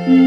Hello.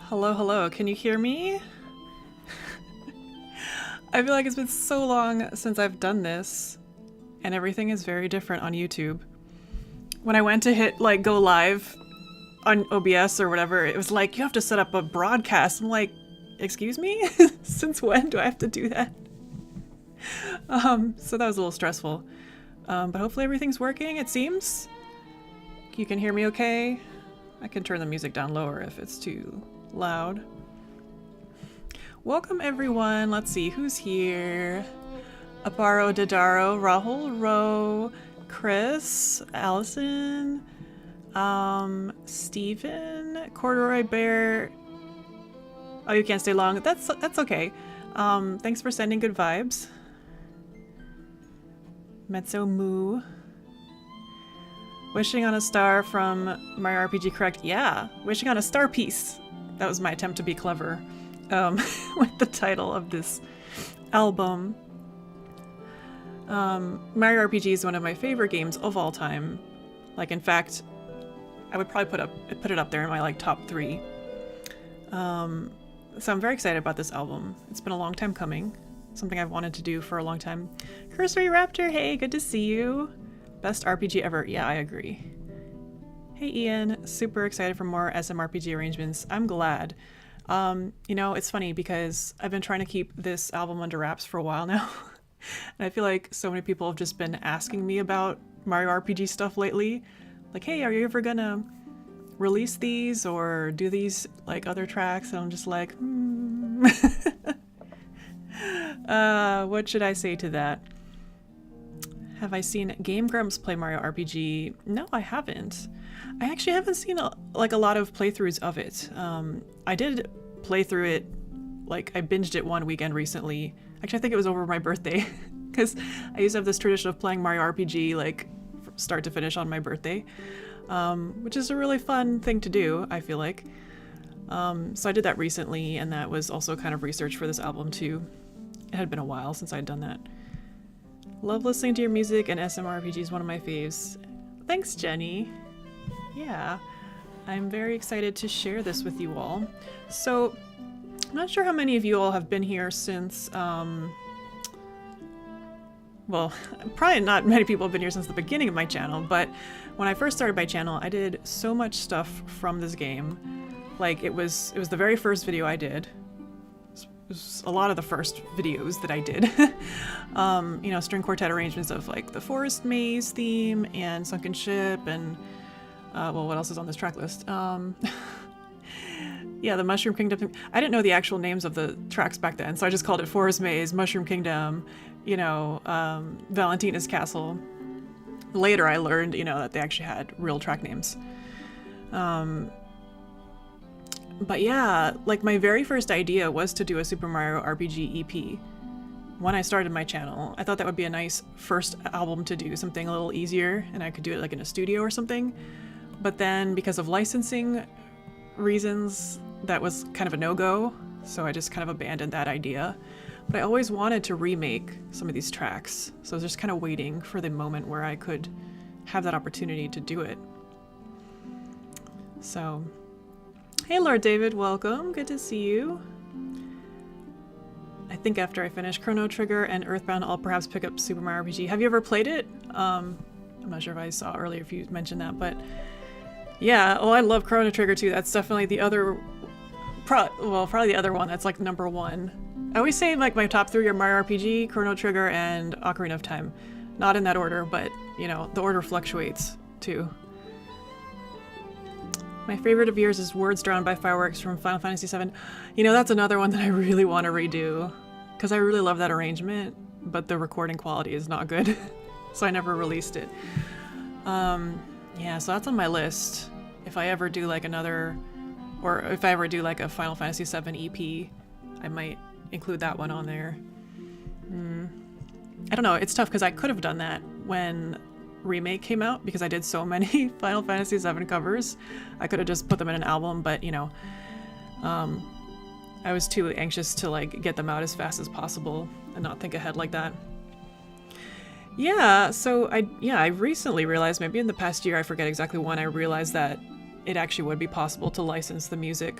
Hello, hello. Can you hear me? I feel like it's been so long since I've done this, and everything is very different on YouTube. When I went to hit like go live on OBS or whatever, it was like, you have to set up a broadcast. I'm like, excuse me? Since when do I have to do that? So that was a little stressful. But hopefully everything's working, it seems. You can hear me okay? I can turn the music down lower if it's too loud. Welcome everyone. Let's see who's here. Aparo Didaro, Rahul Ro, Chris, Allison, Steven, Corduroy Bear. Oh, you can't stay long. That's okay. Thanks for sending good vibes. Mezzo Moo. Wishing on a star from Mario RPG, correct? Yeah, wishing on a star piece. That was my attempt to be clever with the title of this album. Mario RPG is one of my favorite games of all time. Like, in fact, I would probably put it up there in my like top 3. So I'm very excited about this album. It's been a long time coming. Something I've wanted to do for a long time. Cursory Raptor, hey, good to see you. Best RPG ever. Yeah, I agree. Hey Ian, super excited for more SMRPG arrangements. I'm glad. You know, it's funny because I've been trying to keep this album under wraps for a while now. And I feel like so many people have just been asking me about Mario RPG stuff lately. Like, hey, are you ever gonna release these or do these like other tracks? And I'm just like, what should I say to that? Have I seen Game Grumps play Mario RPG? No, I haven't. I actually haven't seen a lot of playthroughs of it. I did play through it, like I binged it one weekend recently. Actually, I think it was over my birthday because I used to have this tradition of playing Mario RPG like start to finish on my birthday, which is a really fun thing to do, I feel like. So I did that recently, and that was also kind of research for this album too. It had been a while since I'd done that. Love listening to your music, and SMRPG is one of my faves. Thanks, Jenny. Yeah. I'm very excited to share this with you all. So, I'm not sure how many of you all have been here since, well, probably not many people have been here since the beginning of my channel, but when I first started my channel, I did so much stuff from this game. Like, it was the very first video I did. It was a lot of the first videos that I did. You know, string quartet arrangements of, like, the Forest Maze theme and Sunken Ship and, well, what else is on this track list? Yeah, the Mushroom Kingdom. I didn't know the actual names of the tracks back then, so I just called it Forest Maze, Mushroom Kingdom, you know, Valentina's Castle. Later I learned, you know, that they actually had real track names. But yeah, like my very first idea was to do a Super Mario RPG EP. When I started my channel, I thought that would be a nice first album to do, something a little easier, and I could do it like in a studio or something. But then because of licensing reasons, that was kind of a no-go, so I just kind of abandoned that idea. But I always wanted to remake some of these tracks, so I was just kind of waiting for the moment where I could have that opportunity to do it. So, hey Lord David, welcome, good to see you. I think after I finish Chrono Trigger and Earthbound, I'll perhaps pick up Super Mario RPG. Have you ever played it? I'm not sure if I saw earlier if you mentioned that, but yeah, oh, I love Chrono Trigger too. That's definitely the other, probably the other one that's like number one. I always say like my top three are Mario RPG, Chrono Trigger, and Ocarina of Time. Not in that order, but you know, the order fluctuates too. My favorite of yours is Words Drowned by Fireworks from Final Fantasy VII. You know, that's another one that I really want to redo, because I really love that arrangement, but the recording quality is not good, so I never released it. Yeah, so that's on my list. If I ever do like another, or if I ever do like a Final Fantasy VII EP, I might include that one on there. I don't know, it's tough because I could have done that when Remake came out, because I did so many Final Fantasy VII covers. I could have just put them in an album, but you know, I was too anxious to like get them out as fast as possible and not think ahead like that. Yeah, so I recently realized, maybe in the past year, I forget exactly when, I realized that it actually would be possible to license the music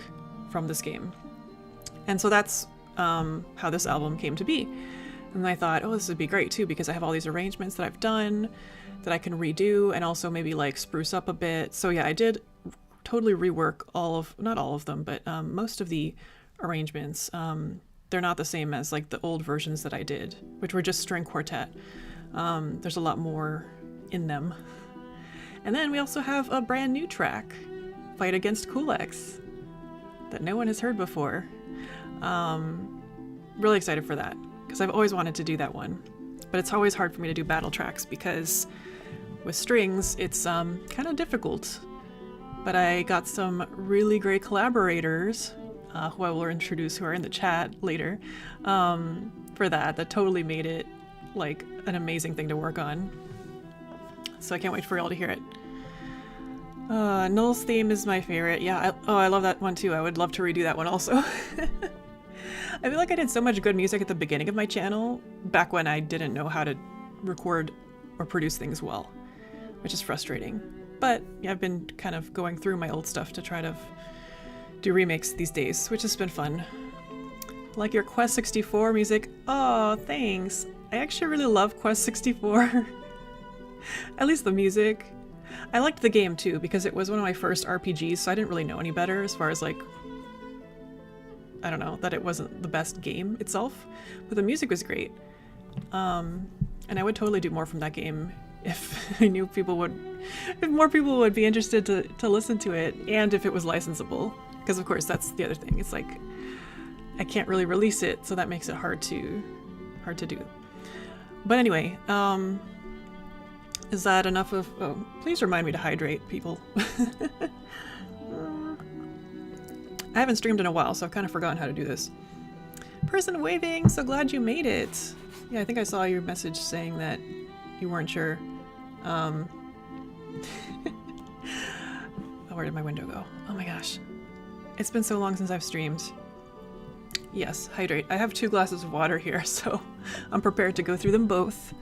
from this game. And so that's how this album came to be. And I thought, oh, this would be great too, because I have all these arrangements that I've done that I can redo and also maybe like spruce up a bit. So yeah, I did totally rework not all of them, but most of the arrangements. They're not the same as like the old versions that I did, which were just string quartet. There's a lot more in them. And then we also have a brand new track, Fight Against Culex, that no one has heard before. Really excited for that, because I've always wanted to do that one. But it's always hard for me to do battle tracks, because with strings, it's kind of difficult. But I got some really great collaborators, who I will introduce, who are in the chat later, for that totally made it like an amazing thing to work on. So I can't wait for y'all to hear it. Null's theme is my favorite. Yeah, I love that one too. I would love to redo that one also. I feel like I did so much good music at the beginning of my channel, back when I didn't know how to record or produce things well, which is frustrating. But yeah, I've been kind of going through my old stuff to try to do remakes these days, which has been fun. Like your Quest 64 music. Oh, thanks. I actually really love Quest 64. At least the music. I liked the game too, because it was one of my first RPGs, so I didn't really know any better as far as like, I don't know, that it wasn't the best game itself, but the music was great. And I would totally do more from that game if I knew if more people would be interested to listen to it, and if it was licensable. Because of course that's the other thing. It's like, I can't really release it, so that makes it hard to do. But anyway, is that enough of... Oh, please remind me to hydrate, people. I haven't streamed in a while, so I've kind of forgotten how to do this. Person waving, so glad you made it. Yeah, I think I saw your message saying that you weren't sure. Oh, where did my window go? Oh my gosh. It's been so long since I've streamed. Yes, hydrate. I have 2 glasses of water here, so I'm prepared to go through them both.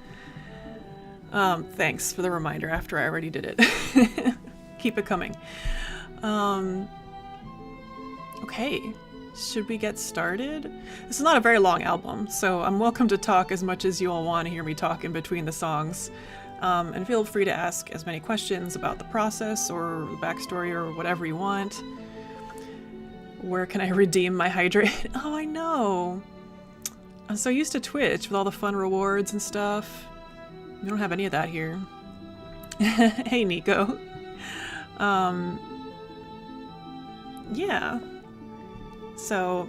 Thanks for the reminder after I already did it. Keep it coming. Okay, should we get started? This is not a very long album, so I'm welcome to talk as much as you all want to hear me talk in between the songs. And feel free to ask as many questions about the process or the backstory or whatever you want. Where can I redeem my hydrate? Oh, I know. I'm so used to Twitch with all the fun rewards and stuff. We don't have any of that here. Hey, Nico. Yeah. So...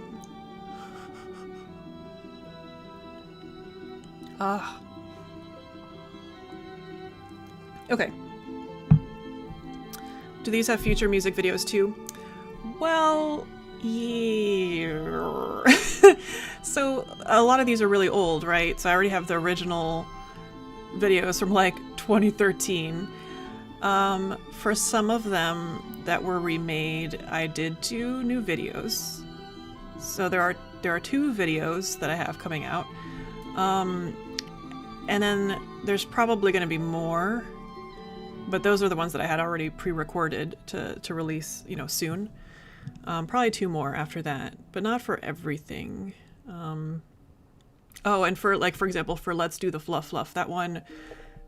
Okay. Do these have future music videos too? Well, yeah. So a lot of these are really old, right? So I already have the original videos from like 2013. For some of them that were remade, I did 2 new videos. So there are 2 videos that I have coming out. And then there's probably going to be more, but those are the ones that I had already pre-recorded to release, you know, soon. Probably 2 more after that, but not for everything. Oh, and for example, for Let's Do the Fluff Fluff, that one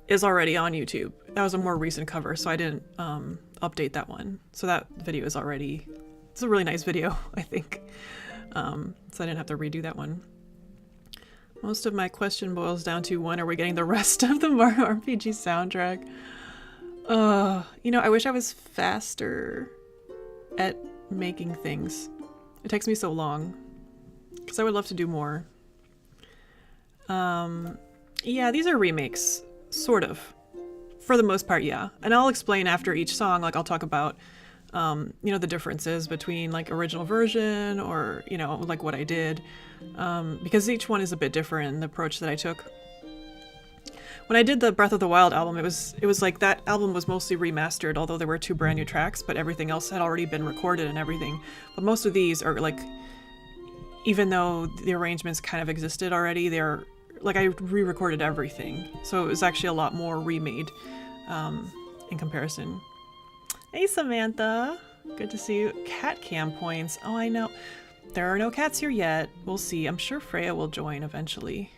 is already on YouTube. That was a more recent cover, so I didn't update that one. So that video is already, it's a really nice video, I think. So I didn't have to redo that one. Most of my question boils down to when are we getting the rest of the Mario RPG soundtrack? You know, I wish I was faster at making things. It takes me so long, because I would love to do more. Yeah, these are remakes, sort of. For the most part, yeah. And I'll explain after each song, like I'll talk about, you know, the differences between like original version or, you know, like what I did. Because each one is a bit different in the approach that I took. When I did the Breath of the Wild album, it was like that album was mostly remastered, although there were 2 brand new tracks, but everything else had already been recorded and everything. But most of these are like, even though the arrangements kind of existed already, they're like I re-recorded everything. So it was actually a lot more remade in comparison. Hey, Samantha. Good to see you. Cat cam points. Oh, I know. There are no cats here yet. We'll see. I'm sure Freya will join eventually.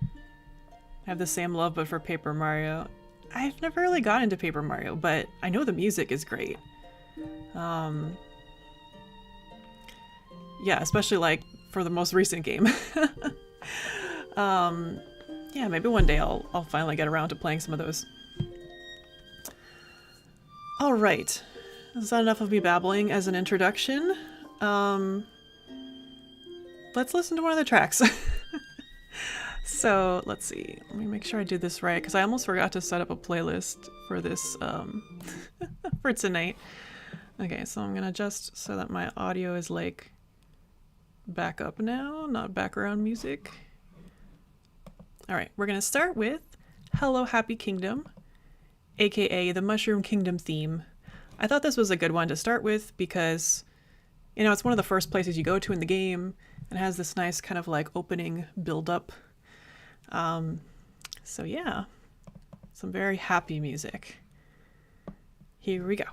I have the same love, but for Paper Mario. I've never really got into Paper Mario, but I know the music is great. Yeah, especially like for the most recent game. Yeah, maybe one day I'll finally get around to playing some of those. All right, that's not enough of me babbling as an introduction. Let's listen to one of the tracks. So let's see. Let me make sure I did this right, because I almost forgot to set up a playlist for this for tonight. Okay, so I'm gonna adjust so that my audio is like back up now, not background music. All right, we're gonna start with Hello Happy Kingdom, aka the Mushroom Kingdom theme. I thought this was a good one to start with because, you know, it's one of the first places you go to in the game and has this nice kind of like opening build-up. So yeah, some very happy music. Here we go.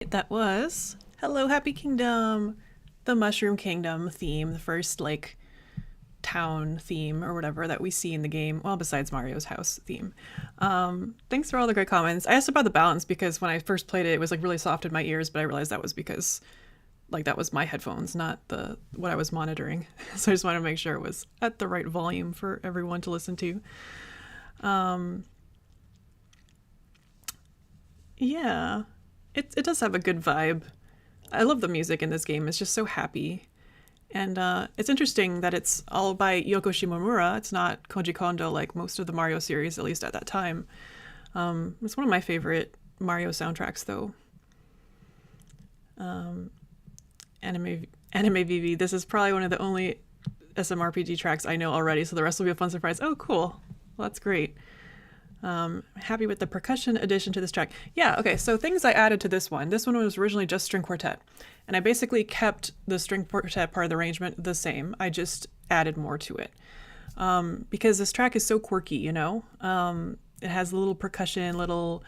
That was Hello Happy Kingdom, the Mushroom Kingdom theme, the first like town theme or whatever that we see in the game, well, besides Mario's house theme. Thanks for all the great comments. I asked about the balance because when I first played it, it was like really soft in my ears, but I realized that was because like that was my headphones, not the what I was monitoring. So I just wanted to make sure it was at the right volume for everyone to listen to. Yeah, it does have a good vibe. I love the music in this game. It's just so happy. And it's interesting that it's all by Yoko Shimomura. It's not Koji Kondo like most of the Mario series, at least at that time. It's one of my favorite Mario soundtracks, though. Anime VV. This is probably one of the only SMRPG tracks I know already, so the rest will be a fun surprise. Oh, cool. Well, that's great. Happy with the percussion addition to this track. Yeah, okay, so things I added to this one. This one was originally just string quartet, and I basically kept the string quartet part of the arrangement the same. I just added more to it. Because this track is so quirky, you know? It has little percussion, little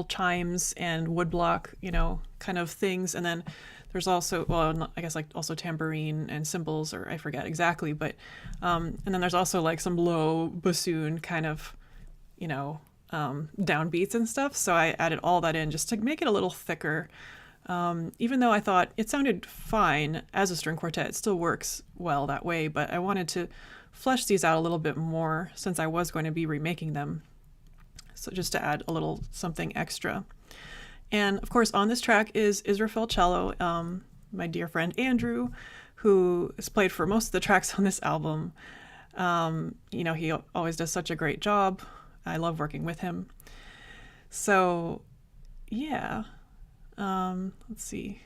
chimes and woodblock, you know, kind of things. And then there's also, well, I guess like also tambourine and cymbals, or I forget exactly, but, and then there's also like some low bassoon kind of, you know, downbeats and stuff. So I added all that in just to make it a little thicker. Even though I thought it sounded fine as a string quartet, it still works well that way, but I wanted to flesh these out a little bit more since I was going to be remaking them. So just to add a little something extra. And of course, on this track is Israfel cello, my dear friend Andrew, who has played for most of the tracks on this album. You know, he always does such a great job. I love working with him. So, yeah. Let's see.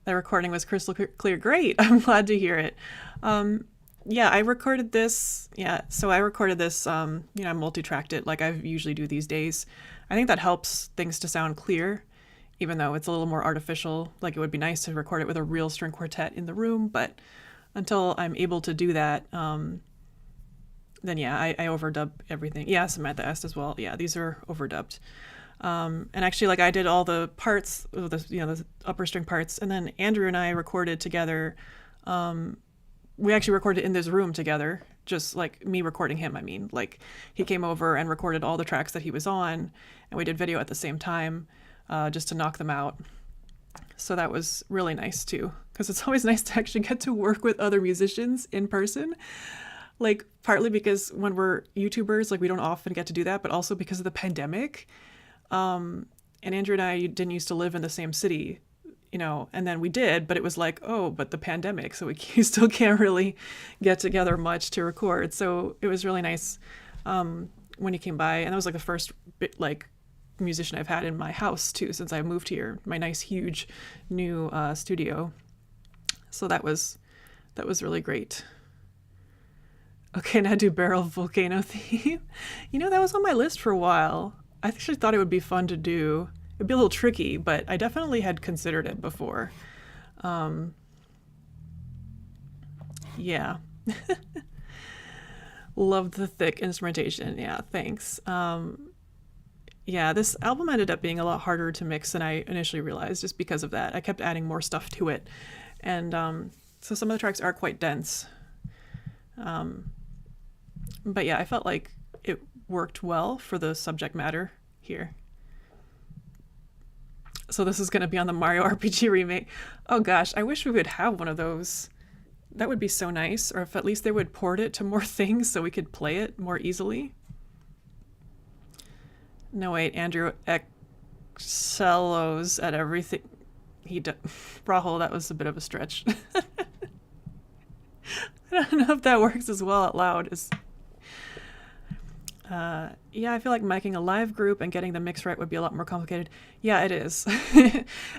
The recording was crystal clear. Great. I'm glad to hear it. Yeah, I recorded this. Yeah, so I recorded this, you know, I multi-tracked it like I usually do these days. I think that helps things to sound clear, even though it's a little more artificial. Like it would be nice to record it with a real string quartet in the room, but until I'm able to do that, then yeah, I overdub everything. Yeah, Samantha asked as well. Yeah, these are overdubbed. And actually, like I did all the parts, you know, the upper string parts, and then Andrew and I recorded together. We actually recorded in this room together, just like me recording him. I mean, like he came over and recorded all the tracks that he was on, and we did video at the same time, just to knock them out. So that was really nice too, because it's always nice to actually get to work with other musicians in person. Like partly because when we're YouTubers, like we don't often get to do that, but also because of the pandemic. And Andrew and I didn't used to live in the same city, you know, and then we did, but it was like, oh, but the pandemic, so we still can't really get together much to record. So it was really nice when he came by, and that was like the first like musician I've had in my house too since I moved here, my nice huge new studio. So that was really great. Okay, now do Barrel Volcano theme. You know, that was on my list for a while. I actually thought it would be fun to do. It'd be a little tricky, but I definitely had considered it before. Yeah. Love the thick instrumentation. Yeah, thanks. Yeah, this album ended up being a lot harder to mix than I initially realized just because of that. I kept adding more stuff to it. And so some of the tracks are quite dense. But yeah, I felt like it worked well for the subject matter here. So this is going to be on the Mario RPG remake. Oh gosh, I wish we would have one of those. That would be so nice. Or if at least they would port it to more things so we could play it more easily. No, wait, Andrew excellos at everything. Rahul, that was a bit of a stretch. I don't know if that works as well out loud as... yeah, I feel like miking a live group and getting the mix right would be a lot more complicated. Yeah, it is.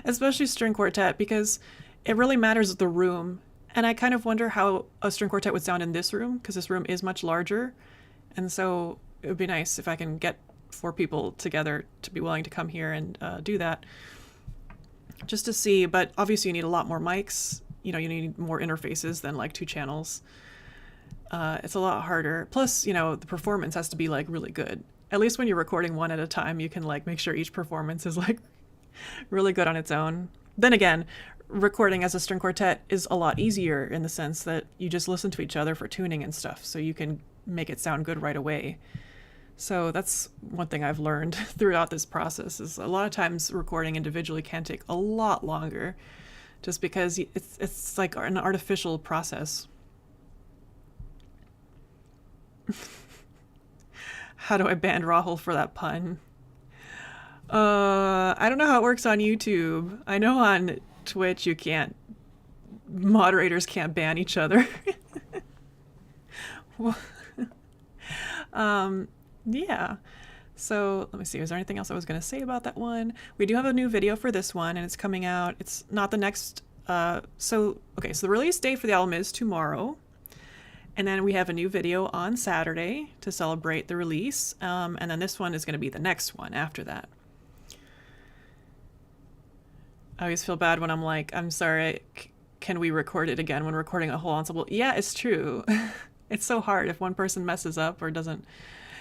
Especially string quartet, because it really matters the room. And I kind of wonder how a string quartet would sound in this room, because this room is much larger. And so it would be nice if I can get 4 people together to be willing to come here and do that. Just to see, but obviously you need a lot more mics. You know, you need more interfaces than like 2 channels. It's a lot harder. Plus, you know, the performance has to be like really good. at least when you're recording one at a time, you can like make sure each performance is like really good on its own. Then again, recording as a string quartet is a lot easier in the sense that you just listen to each other for tuning and stuff, so you can make it sound good right away. So that's one thing I've learned throughout this process, is a lot of times recording individually can take a lot longer just because it's like an artificial process. How do I ban Rahul for that pun? I don't know how it works on YouTube. I know on Twitch you can't, moderators can't ban each other. Yeah. So let me see, is there anything else I was going to say about that one? We do have a new video for this one, and it's coming out. It's not the next, so the release date for the album is tomorrow. And then we have a new video on Saturday to celebrate the release. And then this one is going to be the next one after that. I always feel bad when I'm like, I'm sorry, can we record it again when recording a whole ensemble? Yeah, it's true. It's so hard if one person messes up or doesn't.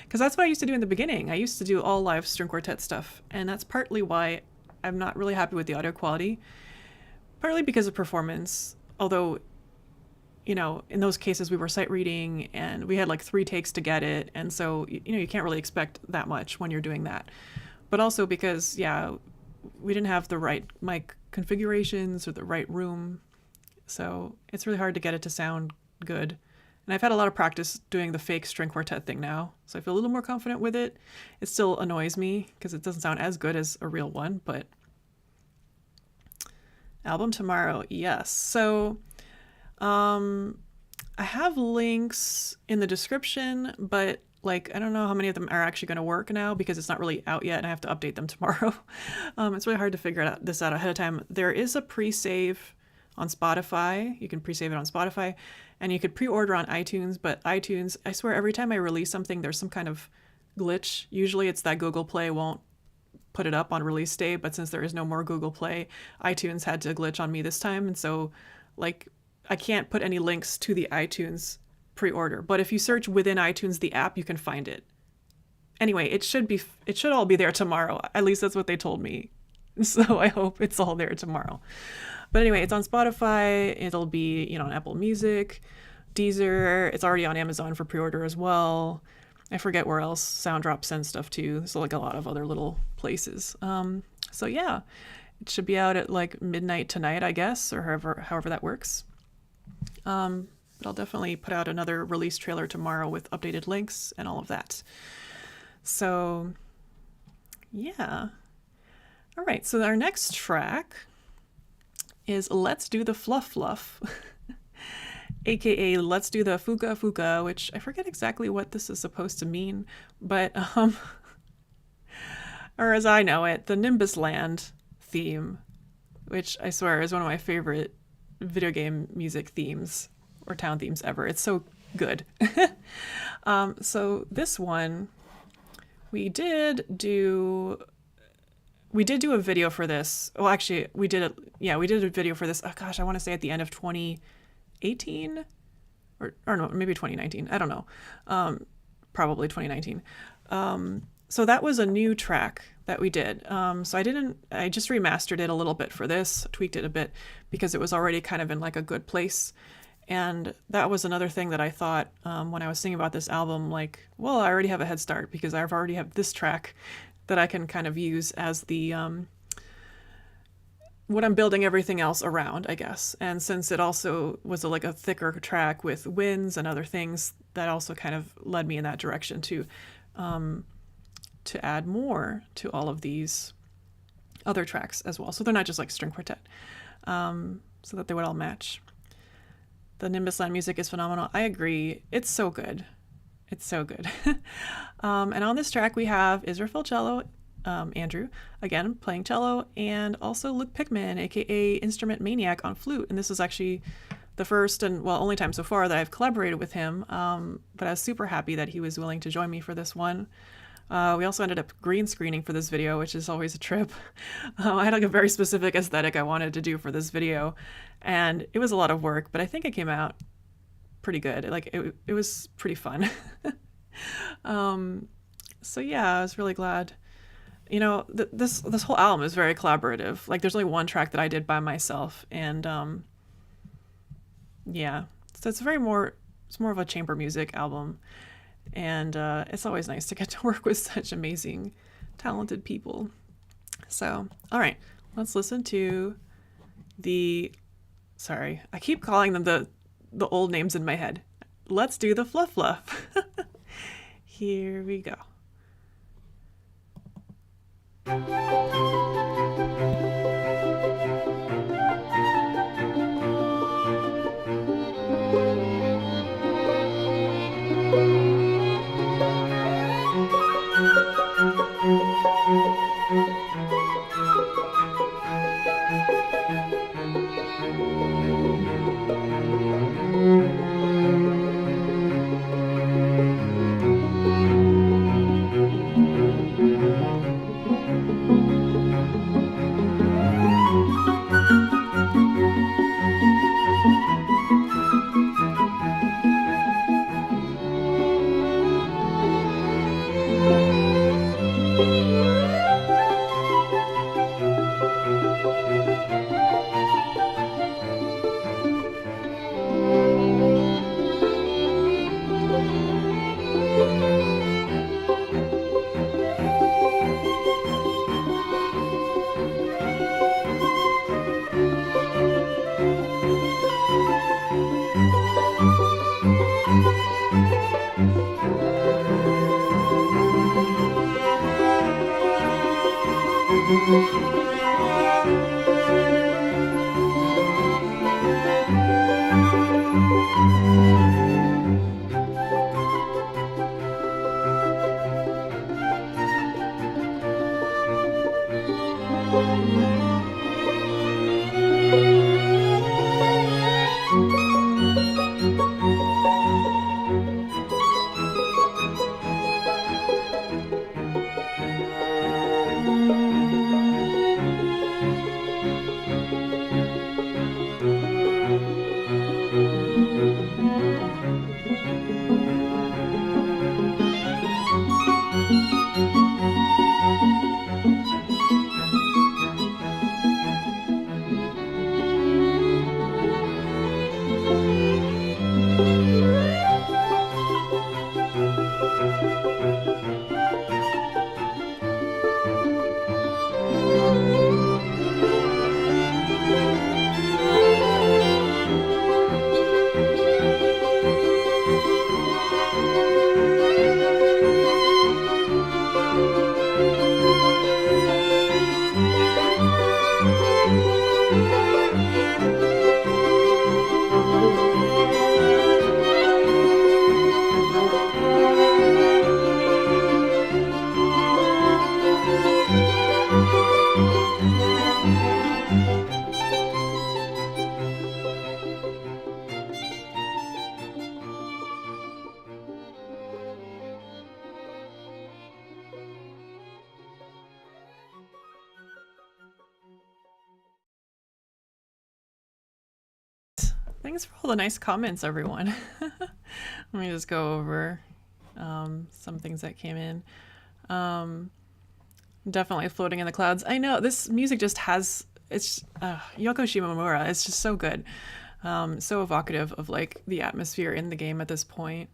Because that's what I used to do in the beginning. I used to do all live string quartet stuff. And that's partly why I'm not really happy with the audio quality. Partly because of performance. Although, you know, in those cases we were sight reading and we had like 3 takes to get it. And so, you know, you can't really expect that much when you're doing that. But also because, yeah, we didn't have the right mic configurations or the right room. So it's really hard to get it to sound good. And I've had a lot of practice doing the fake string quartet thing now, so I feel a little more confident with it. It still annoys me because it doesn't sound as good as a real one, but album tomorrow, yes. So I have links in the description, but like I don't know how many of them are actually going to work now because it's not really out yet and I have to update them tomorrow. It's really hard to figure this out ahead of time. There is a pre-save on Spotify. You can pre-save it on Spotify. And you could pre-order on iTunes, but iTunes, I swear every time I release something, there's some kind of glitch. Usually it's that Google Play won't put it up on release day, but since there is no more Google Play, iTunes had to glitch on me this time. And so like I can't put any links to the iTunes pre-order, but if you search within iTunes, the app, you can find it. Anyway, it should all be there tomorrow. At least that's what they told me. So I hope it's all there tomorrow. But anyway, it's on Spotify. It'll be, you know, on Apple Music, Deezer. It's already on Amazon for pre-order as well. I forget where else. Sounddrop sends stuff too. So like a lot of other little places. So yeah, it should be out at like midnight tonight, I guess, or however that works. But I'll definitely put out another release trailer tomorrow with updated links and all of that. So yeah. All right. So our next track is Let's Do the Fluff Fluff, aka Let's Do the Fuka Fuka, which I forget exactly what this is supposed to mean, but or as I know it, the Nimbus Land theme, which I swear is one of my favorite video game music themes or town themes ever. It's so good. So this one we did do a video for this. Well, actually, we did a video for this. Oh gosh, I want to say at the end of 2018 or no, maybe 2019. I don't know. Probably 2019. So that was a new track that we did. So I just remastered it a little bit for this, tweaked it a bit because it was already kind of in like a good place. And that was another thing that I thought when I was thinking about this album, like, well, I already have a head start because I already have this track that I can kind of use as the what I'm building everything else around, I guess. And since it also was like a thicker track with winds and other things, that also kind of led me in that direction to add more to all of these other tracks as well. So they're not just like string quartet, so that they would all match. The Nimbus Land music is phenomenal. I agree. It's so good. It's so good. And on this track we have Israfel cello, Andrew, again, playing cello, and also Luke Pickman, aka Instrument Maniac, on flute. And this is actually the first and, well, only time so far that I've collaborated with him. But I was super happy that he was willing to join me for this one. We also ended up green screening for this video, which is always a trip. I had like a very specific aesthetic I wanted to do for this video, and it was a lot of work, but I think it came out pretty good. Like it was pretty fun. So yeah, I was really glad. You know, this whole album is very collaborative. Like, there's only one track that I did by myself, and yeah, so it's more of a chamber music album, and it's always nice to get to work with such amazing, talented people. So, all right, let's listen to the. Sorry, I keep calling them the old names in my head. Let's do the fluff fluff. Here we go. Thanks for all the nice comments, everyone. Let me just go over some things that came in. Definitely Floating in the Clouds. I know, this music just has, it's Yoko Shimomura. It's just so good. So evocative of like the atmosphere in the game at this point.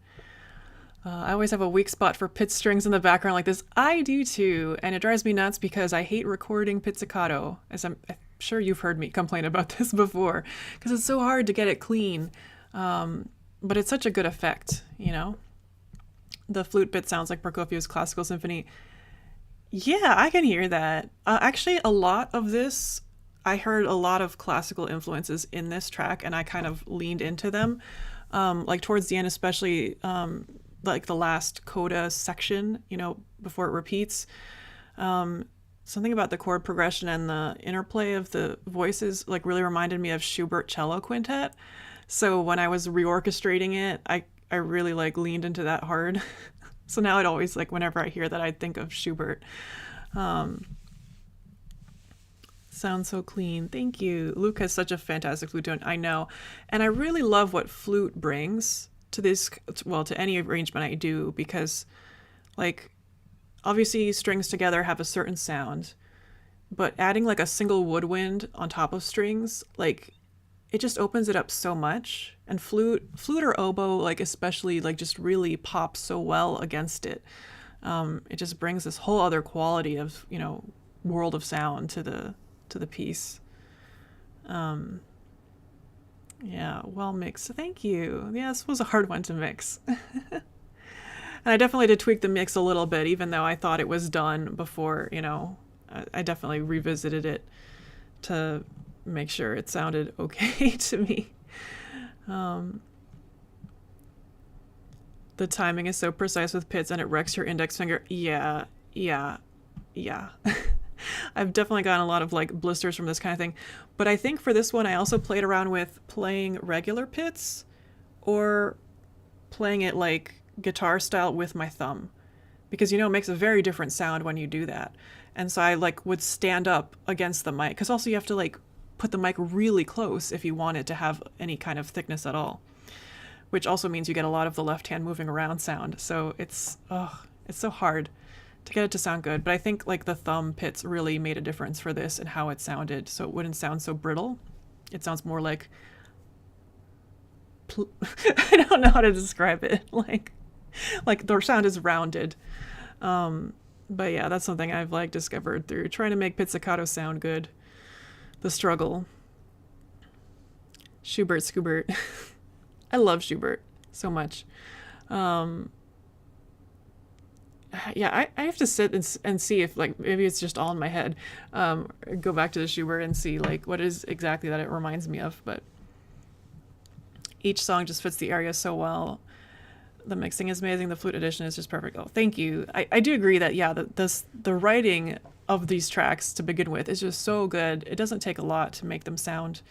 I always have a weak spot for pit strings in the background like this. I do too, and it drives me nuts because I hate recording pizzicato, as I'm sure you've heard me complain about this before, because it's so hard to get it clean. But it's such a good effect, you know? The flute bit sounds like Prokofiev's Classical Symphony. Yeah, I can hear that. Actually, a lot of this, I heard a lot of classical influences in this track, and I kind of leaned into them. Like towards the end, especially like the last coda section, you know, before it repeats. Something about the chord progression and the interplay of the voices like really reminded me of Schubert cello quintet. So when I was reorchestrating it, I really like leaned into that hard. So now I'd always like, whenever I hear that, I'd think of Schubert. Sounds so clean. Thank you. Luke has such a fantastic flute tone. I know. And I really love what flute brings to this, well, to any arrangement I do, because like obviously strings together have a certain sound, but adding like a single woodwind on top of strings, like it just opens it up so much. And flute or oboe, like especially, like just really pops so well against it. It just brings this whole other quality of, you know, world of sound to the piece. Yeah, well mixed. Thank you. Yeah, this was a hard one to mix. And I definitely did tweak the mix a little bit, even though I thought it was done before, you know, I definitely revisited it to make sure it sounded okay to me. The timing is so precise with pits and it wrecks your index finger. Yeah. I've definitely gotten a lot of like blisters from this kind of thing. But I think for this one, I also played around with playing regular pits or playing it like guitar style with my thumb, because, you know, it makes a very different sound when you do that. And so I like would stand up against the mic, because also you have to like put the mic really close if you want it to have any kind of thickness at all, which also means you get a lot of the left hand moving around sound. So it's so hard to get it to sound good. But I think like the thumb pits really made a difference for this and how it sounded, so it wouldn't sound so brittle. It sounds more like I don't know how to describe it. Like the sound is rounded. But yeah, that's something I've like discovered through trying to make pizzicato sound good. The struggle. Schubert, Scoobert. I love Schubert so much. Yeah, I have to sit and see if like maybe it's just all in my head. Go back to the Schubert and see like what is exactly that it reminds me of. But each song just fits the area so well. The mixing is amazing. The flute edition is just perfect. Oh, thank you. I do agree that, yeah, the writing of these tracks to begin with is just so good. It doesn't take a lot to make them sound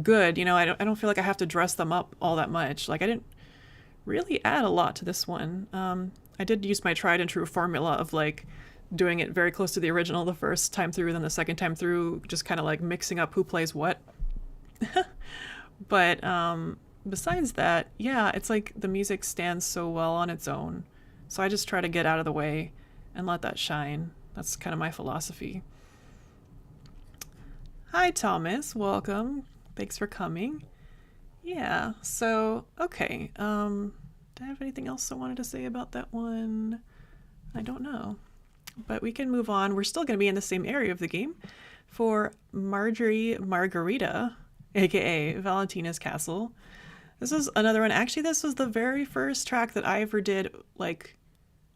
good. You know, I don't feel like I have to dress them up all that much. Like I didn't really add a lot to this one. I did use my tried and true formula of like doing it very close to the original the first time through, then the second time through, just kind of like mixing up who plays what. But besides that, yeah, it's like the music stands so well on its own. So I just try to get out of the way and let that shine. That's kind of my philosophy. Hi, Thomas. Welcome. Thanks for coming. Yeah, so, okay. Did I have anything else I wanted to say about that one? I don't know. But we can move on. We're still going to be in the same area of the game for Marjorie Margarita, aka Valentina's Castle. This is another one. Actually, this was the very first track that I ever did, like,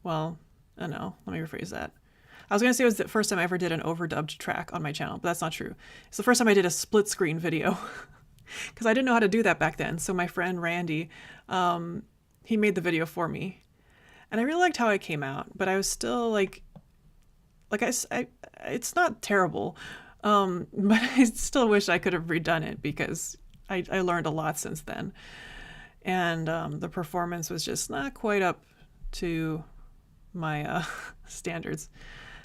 well, I don't know. Let me rephrase that. I was going to say it was the first time I ever did an overdubbed track on my channel, but that's not true. It's the first time I did a split screen video because I didn't know how to do that back then. So my friend Randy, he made the video for me. And I really liked how it came out, but I was still like it's not terrible. But I still wish I could have redone it because I learned a lot since then. And the performance was just not quite up to my standards.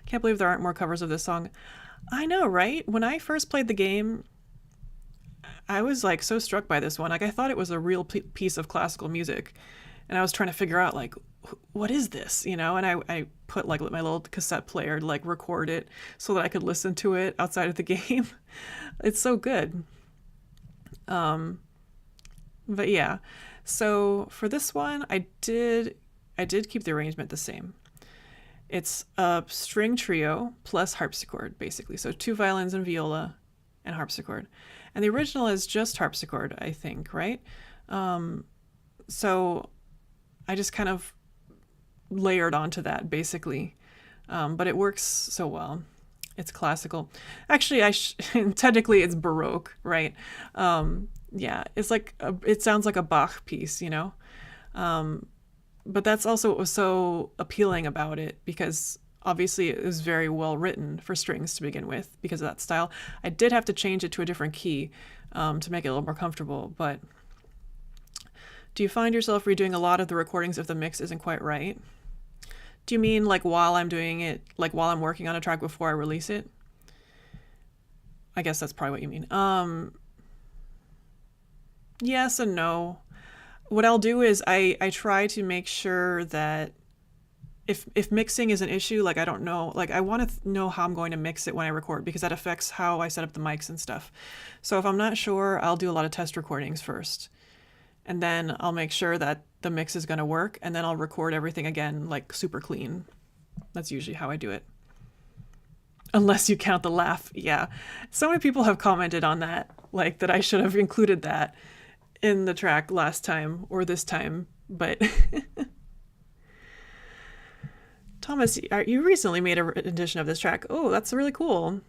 Can't believe there aren't more covers of this song. I know, right? When I first played the game, I was like so struck by this one. Like I thought it was a real piece of classical music. And I was trying to figure out like, what is this? You know, and I put like my little cassette player to like record it so that I could listen to it outside of the game. It's so good. But yeah, so for this one, I did keep the arrangement the same. It's a string trio plus harpsichord, basically. So 2 violins and viola and harpsichord. And the original is just harpsichord, I think, right? So I just kind of layered onto that, basically. But it works so well. It's classical. Actually, technically it's Baroque, right? Yeah, it's like it sounds like a Bach piece, you know? But that's also what was so appealing about it, because obviously it was very well written for strings to begin with because of that style. I did have to change it to a different key to make it a little more comfortable. But do you find yourself redoing a lot of the recordings if the mix isn't quite right? Do you mean like while I'm doing it, like while I'm working on a track before I release it? I guess that's probably what you mean. Yes and no. What I'll do is I try to make sure that if mixing is an issue, like I don't know, like I want to know how I'm going to mix it when I record, because that affects how I set up the mics and stuff. So if I'm not sure, I'll do a lot of test recordings first, and then I'll make sure that the mix is going to work, and then I'll record everything again like super clean. That's usually how I do it. Unless you count the laugh. Yeah. So many people have commented on that, like that I should have included that in the track last time or this time, but Thomas, you recently made an edition of this track. Oh, that's really cool.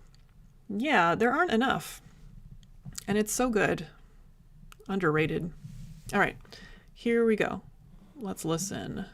Yeah, there aren't enough. And it's so good. Underrated. All right, here we go. Let's listen.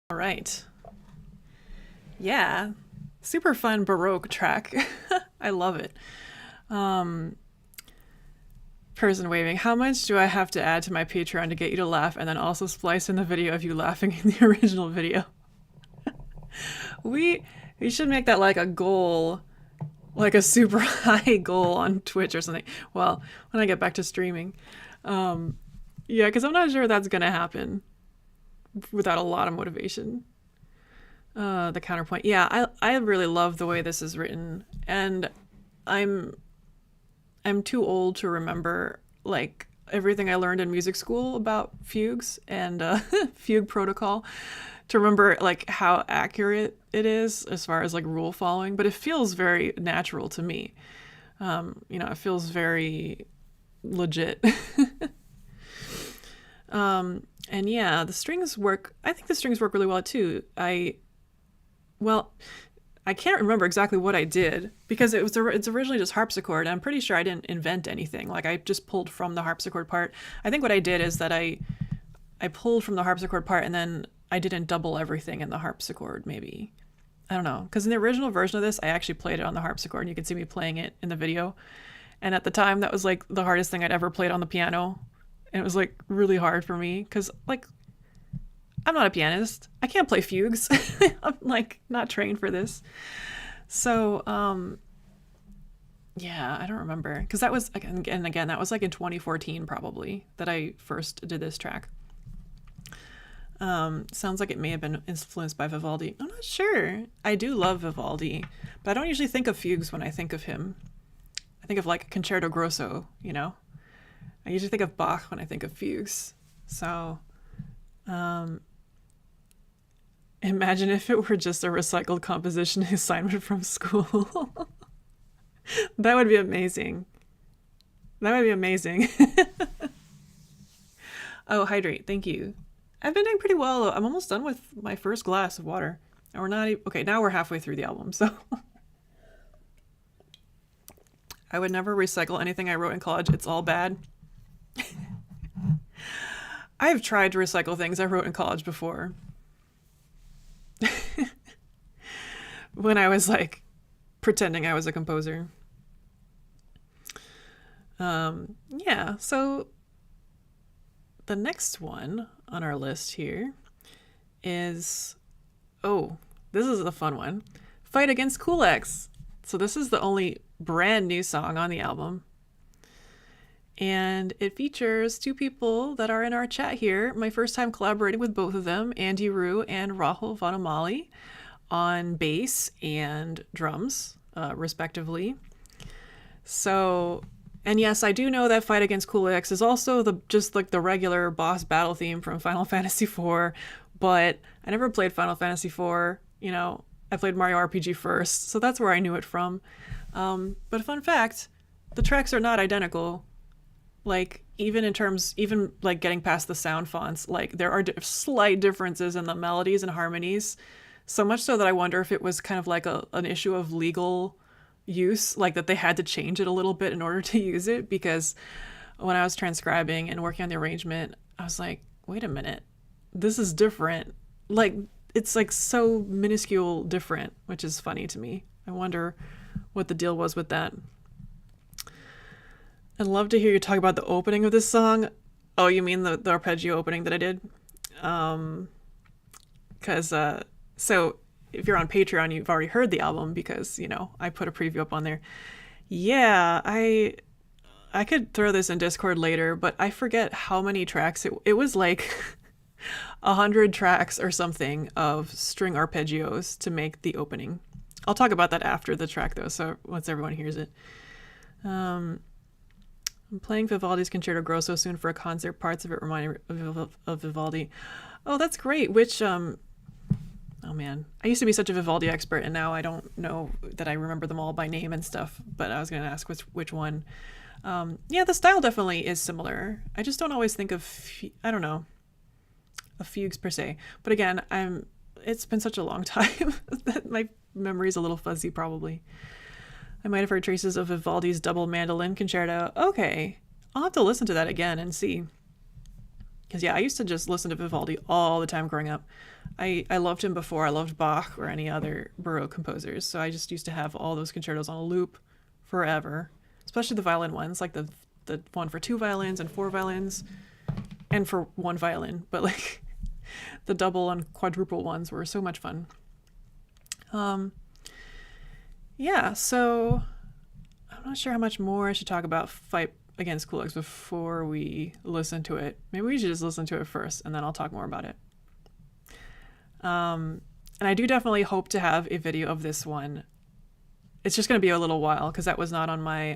All right. Yeah. Super fun Baroque track. I love it. Person waving. How much do I have to add to my Patreon to get you to laugh and then also splice in the video of you laughing in the original video? We should make that like a goal, like a super high goal on Twitch or something. Well, when I get back to streaming. Yeah, because I'm not sure that's going to happen without a lot of motivation. The counterpoint. Yeah, I really love the way this is written, and I'm too old to remember like everything I learned in music school about fugues and fugue protocol to remember like how accurate it is as far as like rule following, but it feels very natural to me. It feels very legit. And yeah, the strings work. I think the strings work really well too. I can't remember exactly what I did because it's originally just harpsichord. I'm pretty sure I didn't invent anything. Like I just pulled from the harpsichord part. I think what I did is that I pulled from the harpsichord part and then I didn't double everything in the harpsichord, maybe. I don't know. Because in the original version of this, I actually played it on the harpsichord and you can see me playing it in the video. And at the time, that was like the hardest thing I'd ever played on the piano. And it was like really hard for me because like I'm not a pianist. I can't play fugues. I'm like not trained for this. So yeah, I don't remember because that was again that was like in 2014 probably that I first did this track. Sounds like it may have been influenced by Vivaldi. I'm not sure. I do love Vivaldi, but I don't usually think of fugues when I think of him. I think of like Concerto Grosso, you know? I usually think of Bach when I think of fugues. So, imagine if it were just a recycled composition assignment from school. That would be amazing. That would be amazing. Oh, hydrate. Thank you. I've been doing pretty well. I'm almost done with my first glass of water. And we're not even, okay, now we're halfway through the album, so. I would never recycle anything I wrote in college. It's all bad. I've tried to recycle things I wrote in college before. When I was like pretending I was a composer. Yeah, so the next one on our list here is, oh, this is a fun one. Fight Against Culex. So this is the only brand new song on the album. And it features two people that are in our chat here. My first time collaborating with both of them, Andy Rue and Rahul Vanamali, on bass and drums, respectively. So, and yes, I do know that Fight Against Culex is also just like the regular boss battle theme from Final Fantasy IV, but I never played Final Fantasy IV. You know, I played Mario RPG first, so that's where I knew it from. But fun fact, the tracks are not identical. Like, even like getting past the sound fonts, like there are slight differences in the melodies and harmonies. So much so that I wonder if it was kind of like an issue of legal use, like that they had to change it a little bit in order to use it. Because when I was transcribing and working on the arrangement, I was like, wait a minute, this is different. Like, it's like so minuscule different, which is funny to me. I wonder what the deal was with that. I'd love to hear you talk about the opening of this song. Oh, you mean the arpeggio opening that I did? So if you're on Patreon, you've already heard the album because, you know, I put a preview up on there. Yeah, I could throw this in Discord later, but I forget how many tracks. It was like 100 tracks or something of string arpeggios to make the opening. I'll talk about that after the track, though, so once everyone hears it. I'm playing Vivaldi's Concerto Grosso soon for a concert. Parts of it remind me of Vivaldi. Oh, that's great. Which, oh man, I used to be such a Vivaldi expert, and now I don't know that I remember them all by name and stuff, but I was going to ask which one. Yeah, the style definitely is similar. I just don't always think of, I don't know, of fugues per se. But again, it's been such a long time that my memory's a little fuzzy probably. I might have heard traces of Vivaldi's double mandolin concerto. Okay, I'll have to listen to that again and see. Because yeah, I used to just listen to Vivaldi all the time growing up. I loved him before I loved Bach or any other Baroque composers. So I just used to have all those concertos on a loop forever. Especially the violin ones, like the one for 2 violins and 4 violins. And for 1 violin. But like the double and quadruple ones were so much fun. Yeah, so I'm not sure how much more I should talk about Fight Against Culex before we listen to it. Maybe we should just listen to it first, and then I'll talk more about it. And I do definitely hope to have a video of this one. It's just going to be a little while, because that was not on my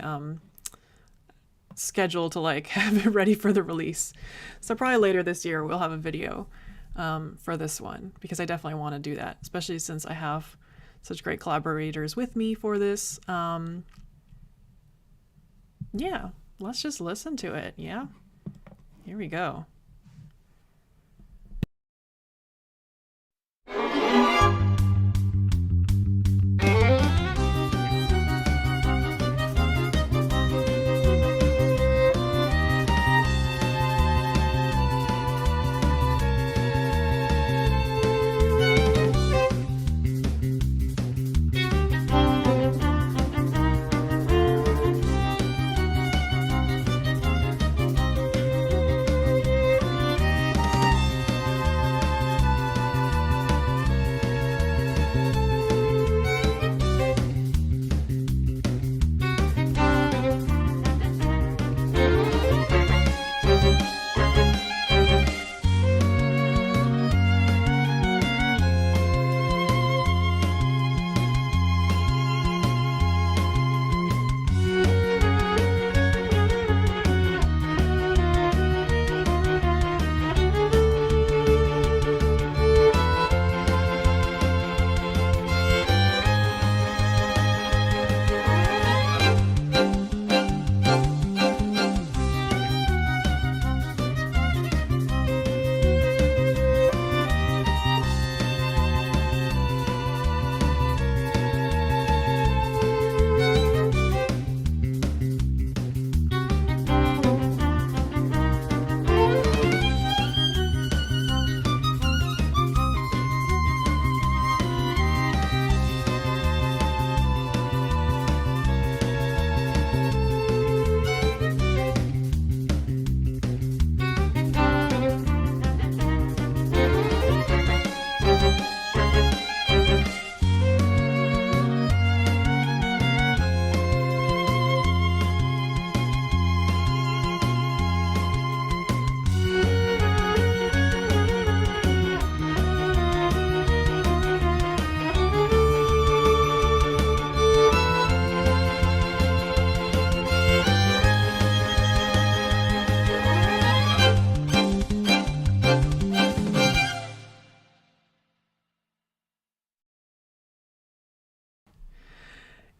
schedule to like have it ready for the release. So probably later this year we'll have a video for this one, because I definitely want to do that, especially since I have such great collaborators with me for this. Yeah, let's just listen to it. Yeah, here we go.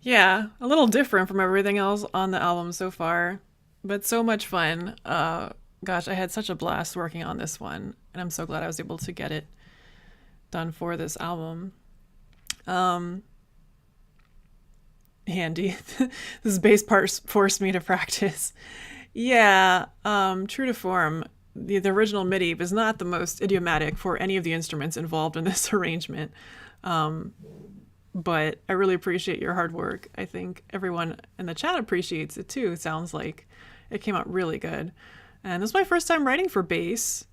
Yeah, a little different from everything else on the album so far, but so much fun. Gosh, I had such a blast working on this one, and I'm so glad I was able to get it done for this album. Um, Handy. This bass part forced me to practice. Yeah, true to form, the original MIDI was not the most idiomatic for any of the instruments involved in this arrangement. Um, but I really appreciate your hard work. I think everyone in the chat appreciates it too. It sounds like it came out really good. And this is my first time writing for bass.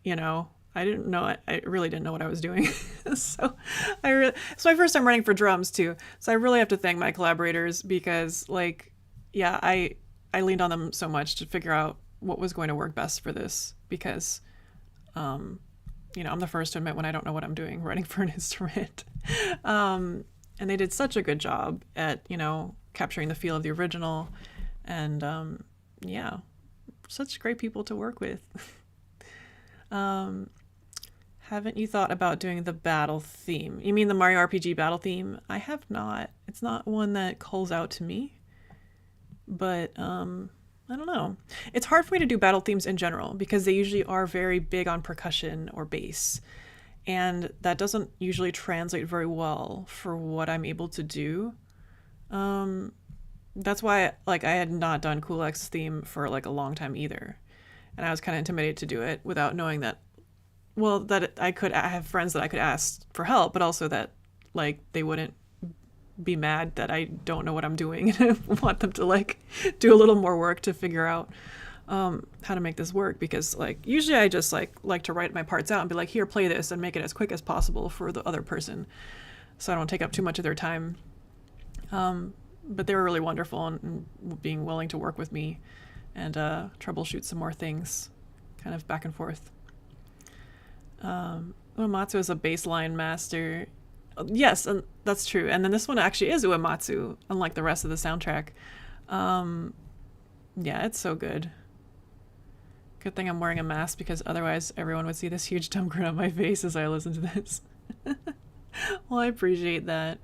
You know, I didn't know, I really didn't know what I was doing. So it's my first time writing for drums too. So I really have to thank my collaborators because like, yeah, I leaned on them so much to figure out what was going to work best for this because, I'm the first to admit when I don't know what I'm doing writing for an instrument. And they did such a good job at, capturing the feel of the original. And yeah, such great people to work with. Haven't you thought about doing the battle theme? You mean the Mario RPG battle theme? I have not. It's not one that calls out to me. But I don't know. It's hard for me to do battle themes in general because they usually are very big on percussion or bass. And that doesn't usually translate very well for what I'm able to do. That's why I had not done Culex theme for like a long time either. And I was kind of intimidated to do it without knowing that I have friends that I could ask for help, but also that like they wouldn't be mad that I don't know what I'm doing and I want them to like do a little more work to figure out how to make this work because like usually I just like to write my parts out and be like, here, play this and make it as quick as possible for the other person so I don't take up too much of their time. But they were really wonderful and being willing to work with me and troubleshoot some more things kind of back and forth. Uematsu is a baseline master. Yes, and that's true. And then this one actually is Uematsu, unlike the rest of the soundtrack. Yeah, it's so good. Good thing I'm wearing a mask because otherwise everyone would see this huge dumb grin on my face as I listen to this. Well, I appreciate that.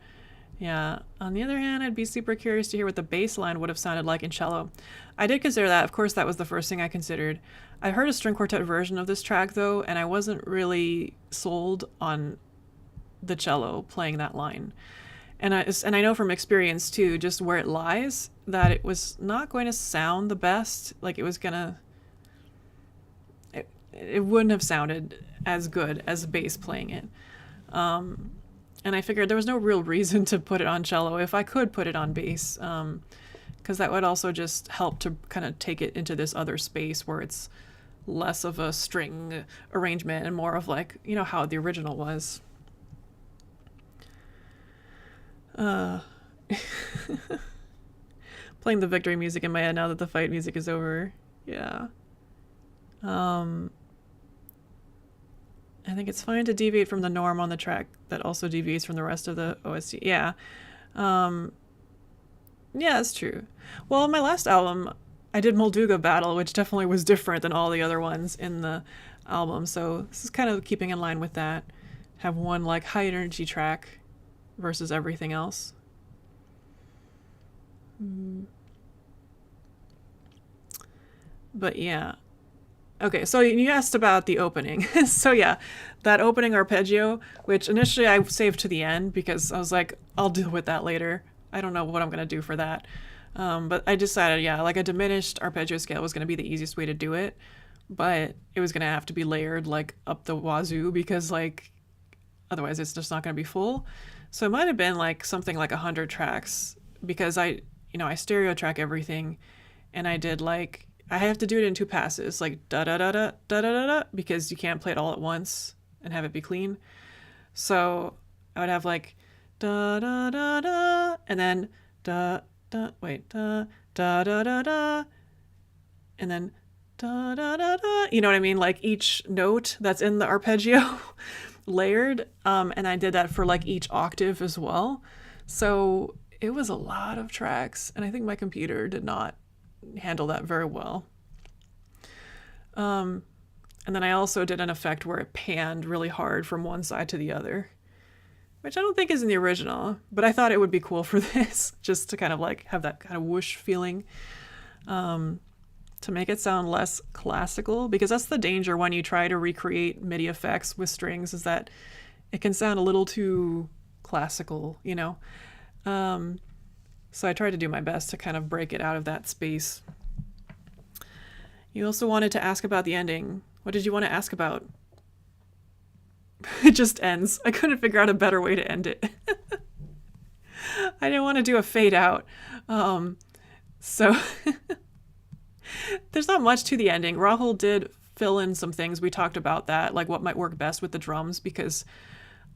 Yeah. On the other hand, I'd be super curious to hear what the bass line would have sounded like in cello. I did consider that. Of course, that was the first thing I considered. I heard a string quartet version of this track, though, and I wasn't really sold on the cello playing that line. And I know from experience, too, just where it lies, that it was not going to sound the best. Like, it was going to... It wouldn't have sounded as good as bass playing it. And I figured there was no real reason to put it on cello if I could put it on bass, because that would also just help to kind of take it into this other space where it's less of a string arrangement and more of like, how the original was. Playing the victory music in my head now that the fight music is over. Yeah. I think it's fine to deviate from the norm on the track that also deviates from the rest of the OST. Yeah. Yeah, that's true. Well, on my last album, I did Molduga Battle, which definitely was different than all the other ones in the album. So this is kind of keeping in line with that. Have one like high energy track versus everything else. But yeah. Okay, so you asked about the opening. So yeah, that opening arpeggio, which initially I saved to the end because I was like, I'll deal with that later. I don't know what I'm going to do for that. But I decided, yeah, like a diminished arpeggio scale was going to be the easiest way to do it. But it was going to have to be layered like up the wazoo because like otherwise it's just not going to be full. So it might have been like something like 100 tracks because I stereo track everything and I did like... I have to do it in 2 passes, like da-da-da-da, da-da-da-da, because you can't play it all at once and have it be clean. So I would have like da-da-da-da, and then da-da-da-da, and then da-da-da-da. You know what I mean? Like each note that's in the arpeggio layered. And I did that for like each octave as well. So it was a lot of tracks, and I think my computer did not handle that very well. And then I also did an effect where it panned really hard from one side to the other. which I don't think is in the original, but I thought it would be cool for this, just to kind of like have that kind of whoosh feeling, to make it sound less classical, because that's the danger when you try to recreate MIDI effects with strings, is that it can sound a little too classical, you know? So I tried to do my best to kind of break it out of that space. You also wanted to ask about the ending. What did you want to ask about? It just ends. I couldn't figure out a better way to end it. I didn't want to do a fade out. So there's not much to the ending. Rahul did fill in some things. We talked about that, like what might work best with the drums, because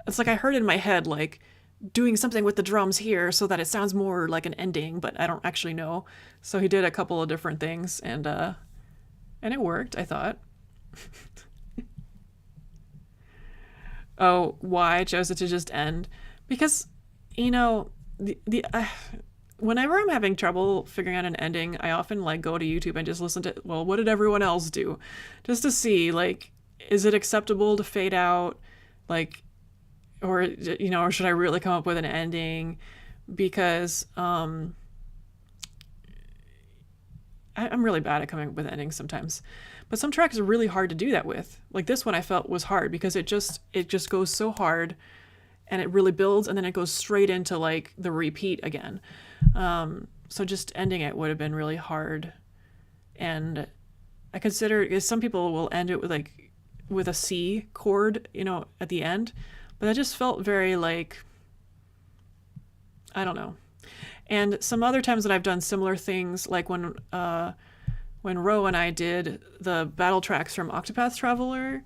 it's like I heard in my head, like, doing something with the drums here so that it sounds more like an ending, but I don't actually know. So he did a couple of different things, and it worked, I thought. Oh, why I chose it to just end? Because, you know, whenever I'm having trouble figuring out an ending, I often like go to YouTube and just listen to, well, what did everyone else do? Just to see, like, is it acceptable to fade out? Like, or, you know, or should I really come up with an ending? Because I'm really bad at coming up with endings sometimes. But some tracks are really hard to do that with. Like this one I felt was hard because it just goes so hard, and it really builds, and then it goes straight into like the repeat again. So just ending it would have been really hard. And I consider, some people will end it with a C chord, you know, at the end. But that just felt very like, I don't know. And some other times that I've done similar things, like when Ro and I did the battle tracks from Octopath Traveler,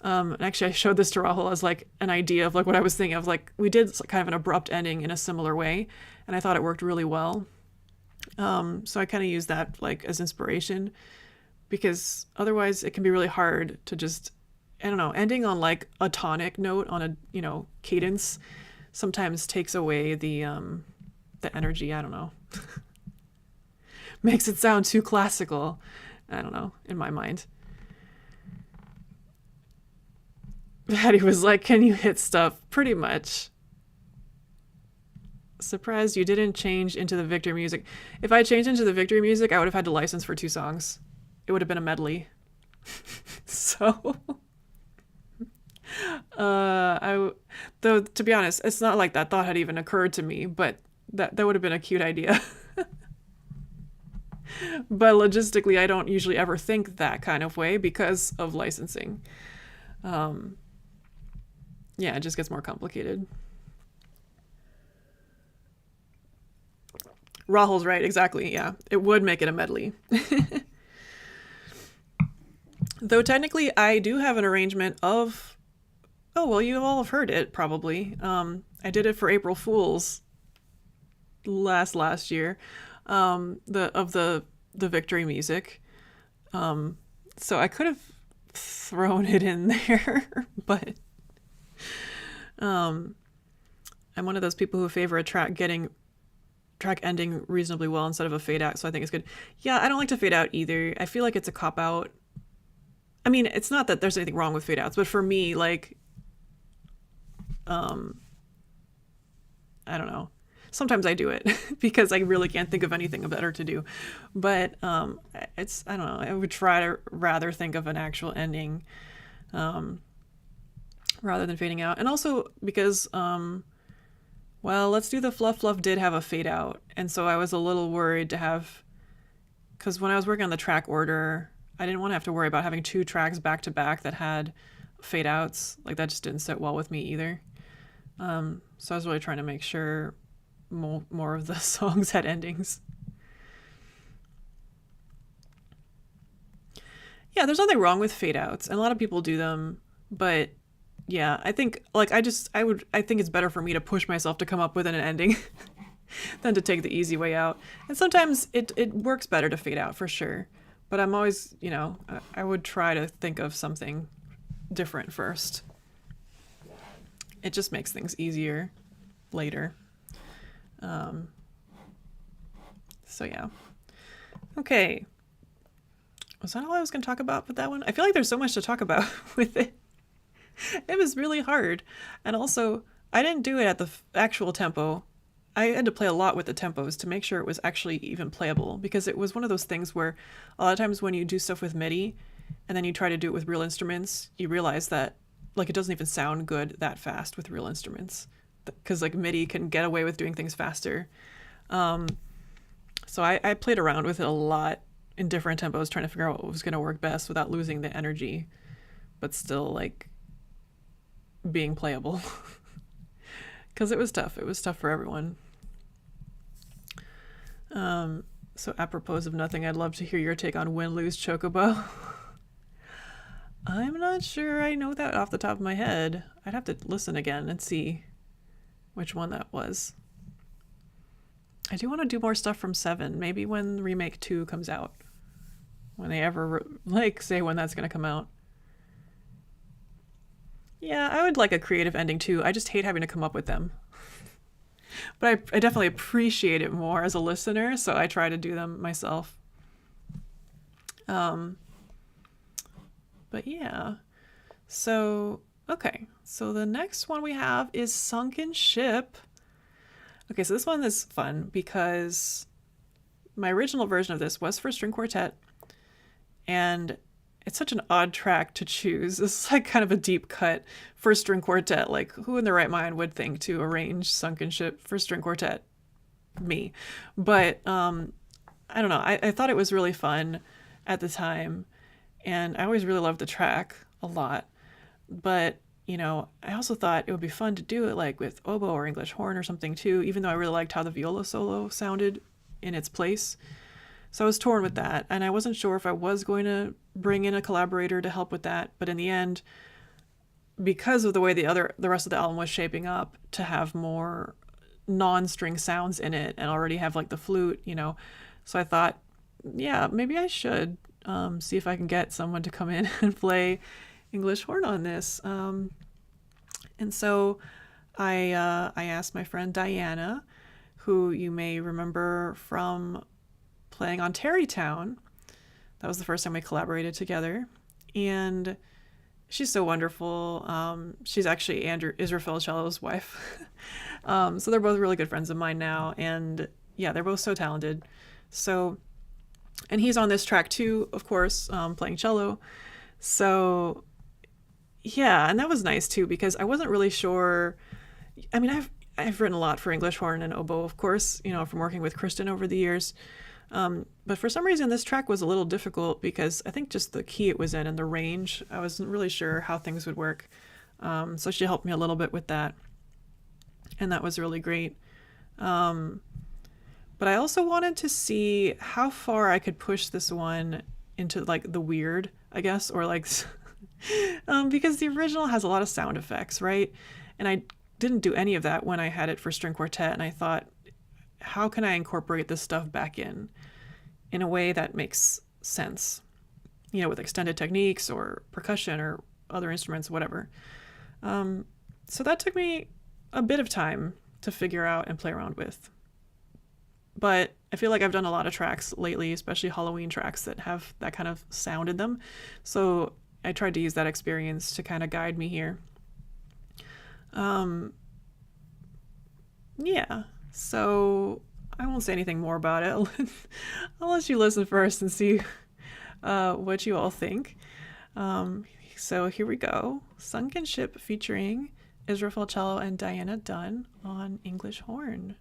and actually I showed this to Rahul as like an idea of like what I was thinking of, like we did kind of an abrupt ending in a similar way, and I thought it worked really well. So I kind of used that like as inspiration, because otherwise it can be really hard to just, I don't know, ending on like a tonic note on a, you know, cadence sometimes takes away the energy. I don't know. Makes it sound too classical. I don't know, in my mind. Patti was like, can you hit stuff? Pretty much. Surprised you didn't change into the victory music. If I changed into the victory music, I would have had to license for 2 songs. It would have been a medley. So... though to be honest, it's not like that thought had even occurred to me, but that would have been a cute idea. But logistically, I don't usually ever think that kind of way because of licensing. Yeah, it just gets more complicated. Rahul's right, exactly. Yeah, it would make it a medley. Though technically, I do have an arrangement of. Oh, well, you all have heard it, probably. I did it for April Fool's last year, the victory music. So I could have thrown it in there, but I'm one of those people who favor a track ending reasonably well instead of a fade out, so I think it's good. Yeah, I don't like to fade out either. I feel like it's a cop-out. I mean, it's not that there's anything wrong with fade outs, but for me, like... I don't know. Sometimes I do it because I really can't think of anything better to do. But I don't know. I would try to rather think of an actual ending rather than fading out. And also because, well, Let's Do the Fluff Fluff did have a fade out. And so I was a little worried to have, because when I was working on the track order, I didn't want to have to worry about having 2 tracks back to back that had fade outs. Like that just didn't sit well with me either. So I was really trying to make sure more of the songs had endings. Yeah, there's nothing wrong with fade outs, and a lot of people do them, but yeah, I think like I think it's better for me to push myself to come up with an ending than to take the easy way out. And sometimes it works better to fade out for sure, but I'm always, you know, I would try to think of something different first. It just makes things easier later. So yeah. Okay. Was that all I was going to talk about with that one? I feel like there's so much to talk about with it. It was really hard. And also, I didn't do it at the actual tempo. I had to play a lot with the tempos to make sure it was actually even playable, because it was one of those things where a lot of times when you do stuff with MIDI and then you try to do it with real instruments, you realize that like it doesn't even sound good that fast with real instruments, because like MIDI can get away with doing things faster. So I played around with it a lot in different tempos, trying to figure out what was going to work best without losing the energy, but still like being playable. Because it was tough. It was tough for everyone. So apropos of nothing, I'd love to hear your take on Win-Lose Chocobo. I'm not sure I know that off the top of my head. I'd have to listen again and see which one that was. I do want to do more stuff from 7. Maybe when Remake 2 comes out. When they ever, like, say when that's going to come out. Yeah, I would like a creative ending too. I just hate having to come up with them. But I definitely appreciate it more as a listener, so I try to do them myself. But yeah. So, okay. So the next one we have is Sunken Ship. Okay, so this one is fun because my original version of this was for string quartet, and it's such an odd track to choose. It's like kind of a deep cut for string quartet. Like, who in their right mind would think to arrange Sunken Ship for string quartet? Me. But I don't know. I thought it was really fun at the time, and I always really loved the track a lot. But, you know, I also thought it would be fun to do it like with oboe or English horn or something too, even though I really liked how the viola solo sounded in its place. So I was torn with that, and I wasn't sure if I was going to bring in a collaborator to help with that. But in the end, because of the way the rest of the album was shaping up to have more non-string sounds in it and already have like the flute, you know, so I thought, yeah, maybe I should see if I can get someone to come in and play English horn on this. And so I asked my friend Diana, who you may remember from playing on Terrytown. That was the first time we collaborated together, and she's so wonderful. She's actually Andrew Israfel's wife. So they're both really good friends of mine now, and yeah, they're both so talented. So, and he's on this track too, of course, playing cello. So yeah, and that was nice too, because I wasn't really sure. I mean, I've written a lot for English horn and oboe, of course, you know, from working with Kristen over the years. But for some reason, this track was a little difficult because I think just the key it was in and the range, I wasn't really sure how things would work. So she helped me a little bit with that. And that was really great. But I also wanted to see how far I could push this one into like the weird, I guess, or like, because the original has a lot of sound effects, right? And I didn't do any of that when I had it for string quartet. And I thought, how can I incorporate this stuff back in a way that makes sense, you know, with extended techniques or percussion or other instruments, whatever. So that took me a bit of time to figure out and play around with. But I feel like I've done a lot of tracks lately, especially Halloween tracks that have that kind of sound in them. So I tried to use that experience to kind of guide me here. Yeah. So I won't say anything more about it. I'll let you listen first and see what you all think. So here we go. Sunken Ship featuring Israfel cello and Diana Dunn on English horn.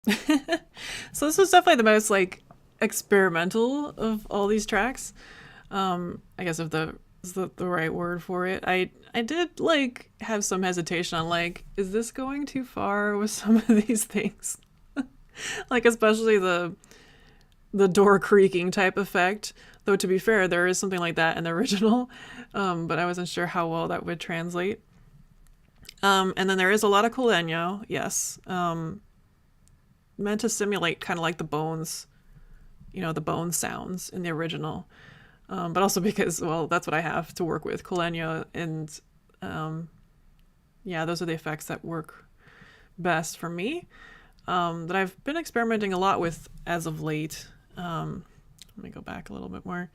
So this was definitely the most like experimental of all these tracks. I guess if the is the right word for it. I did like have some hesitation on like, is this going too far with some of these things? Like especially the door creaking type effect. Though to be fair, there is something like that in the original, but I wasn't sure how well that would translate. And then there is a lot of Culeño, yes, meant to simulate kind of like the bones, the bone sounds in the original. But also because, well, that's what I have to work with, Culeño, and yeah, those are the effects that work best for me. That I've been experimenting a lot with as of late. Let me go back a little bit more.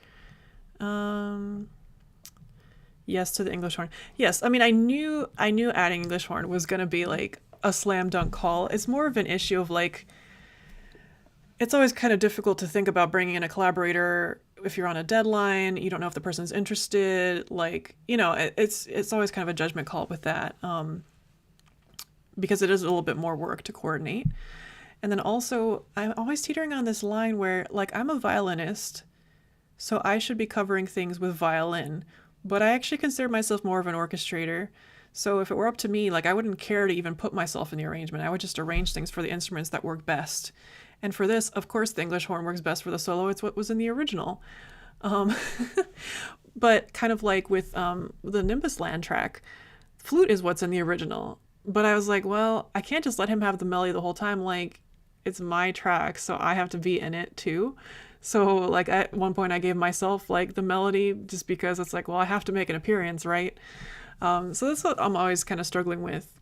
Yes to the English horn. Yes, I mean I knew adding English horn was gonna be like a slam dunk call. It's more of an issue of like, it's always kind of difficult to think about bringing in a collaborator if you're on a deadline. You don't know if the person's interested. Like, it's always kind of a judgment call with that, because it is a little bit more work to coordinate. And then also, I'm always teetering on this line where, like, I'm a violinist, so I should be covering things with violin, but I actually consider myself more of an orchestrator. So if it were up to me, like, I wouldn't care to even put myself in the arrangement. I would just arrange things for the instruments that work best. And for this, of course, the English horn works best for the solo. It's what was in the original. But kind of like with the Nimbus Land track, flute is what's in the original. But I was like, well, I can't just let him have the melody the whole time. Like, it's my track, so I have to be in it too. So like at one point I gave myself like the melody just because it's like, well, I have to make an appearance, right? So that's what I'm always kind of struggling with.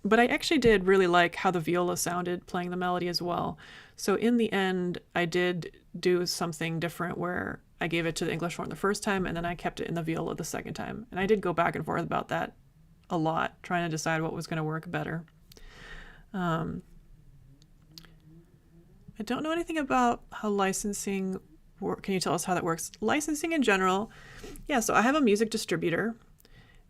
But I actually did really like how the viola sounded playing the melody as well. So in the end, I did do something different where I gave it to the English horn the first time and then I kept it in the viola the second time. And I did go back and forth about that a lot, trying to decide what was going to work better. I don't know anything about how licensing works. Can you tell us how that works? Licensing in general, yeah, so I have a music distributor,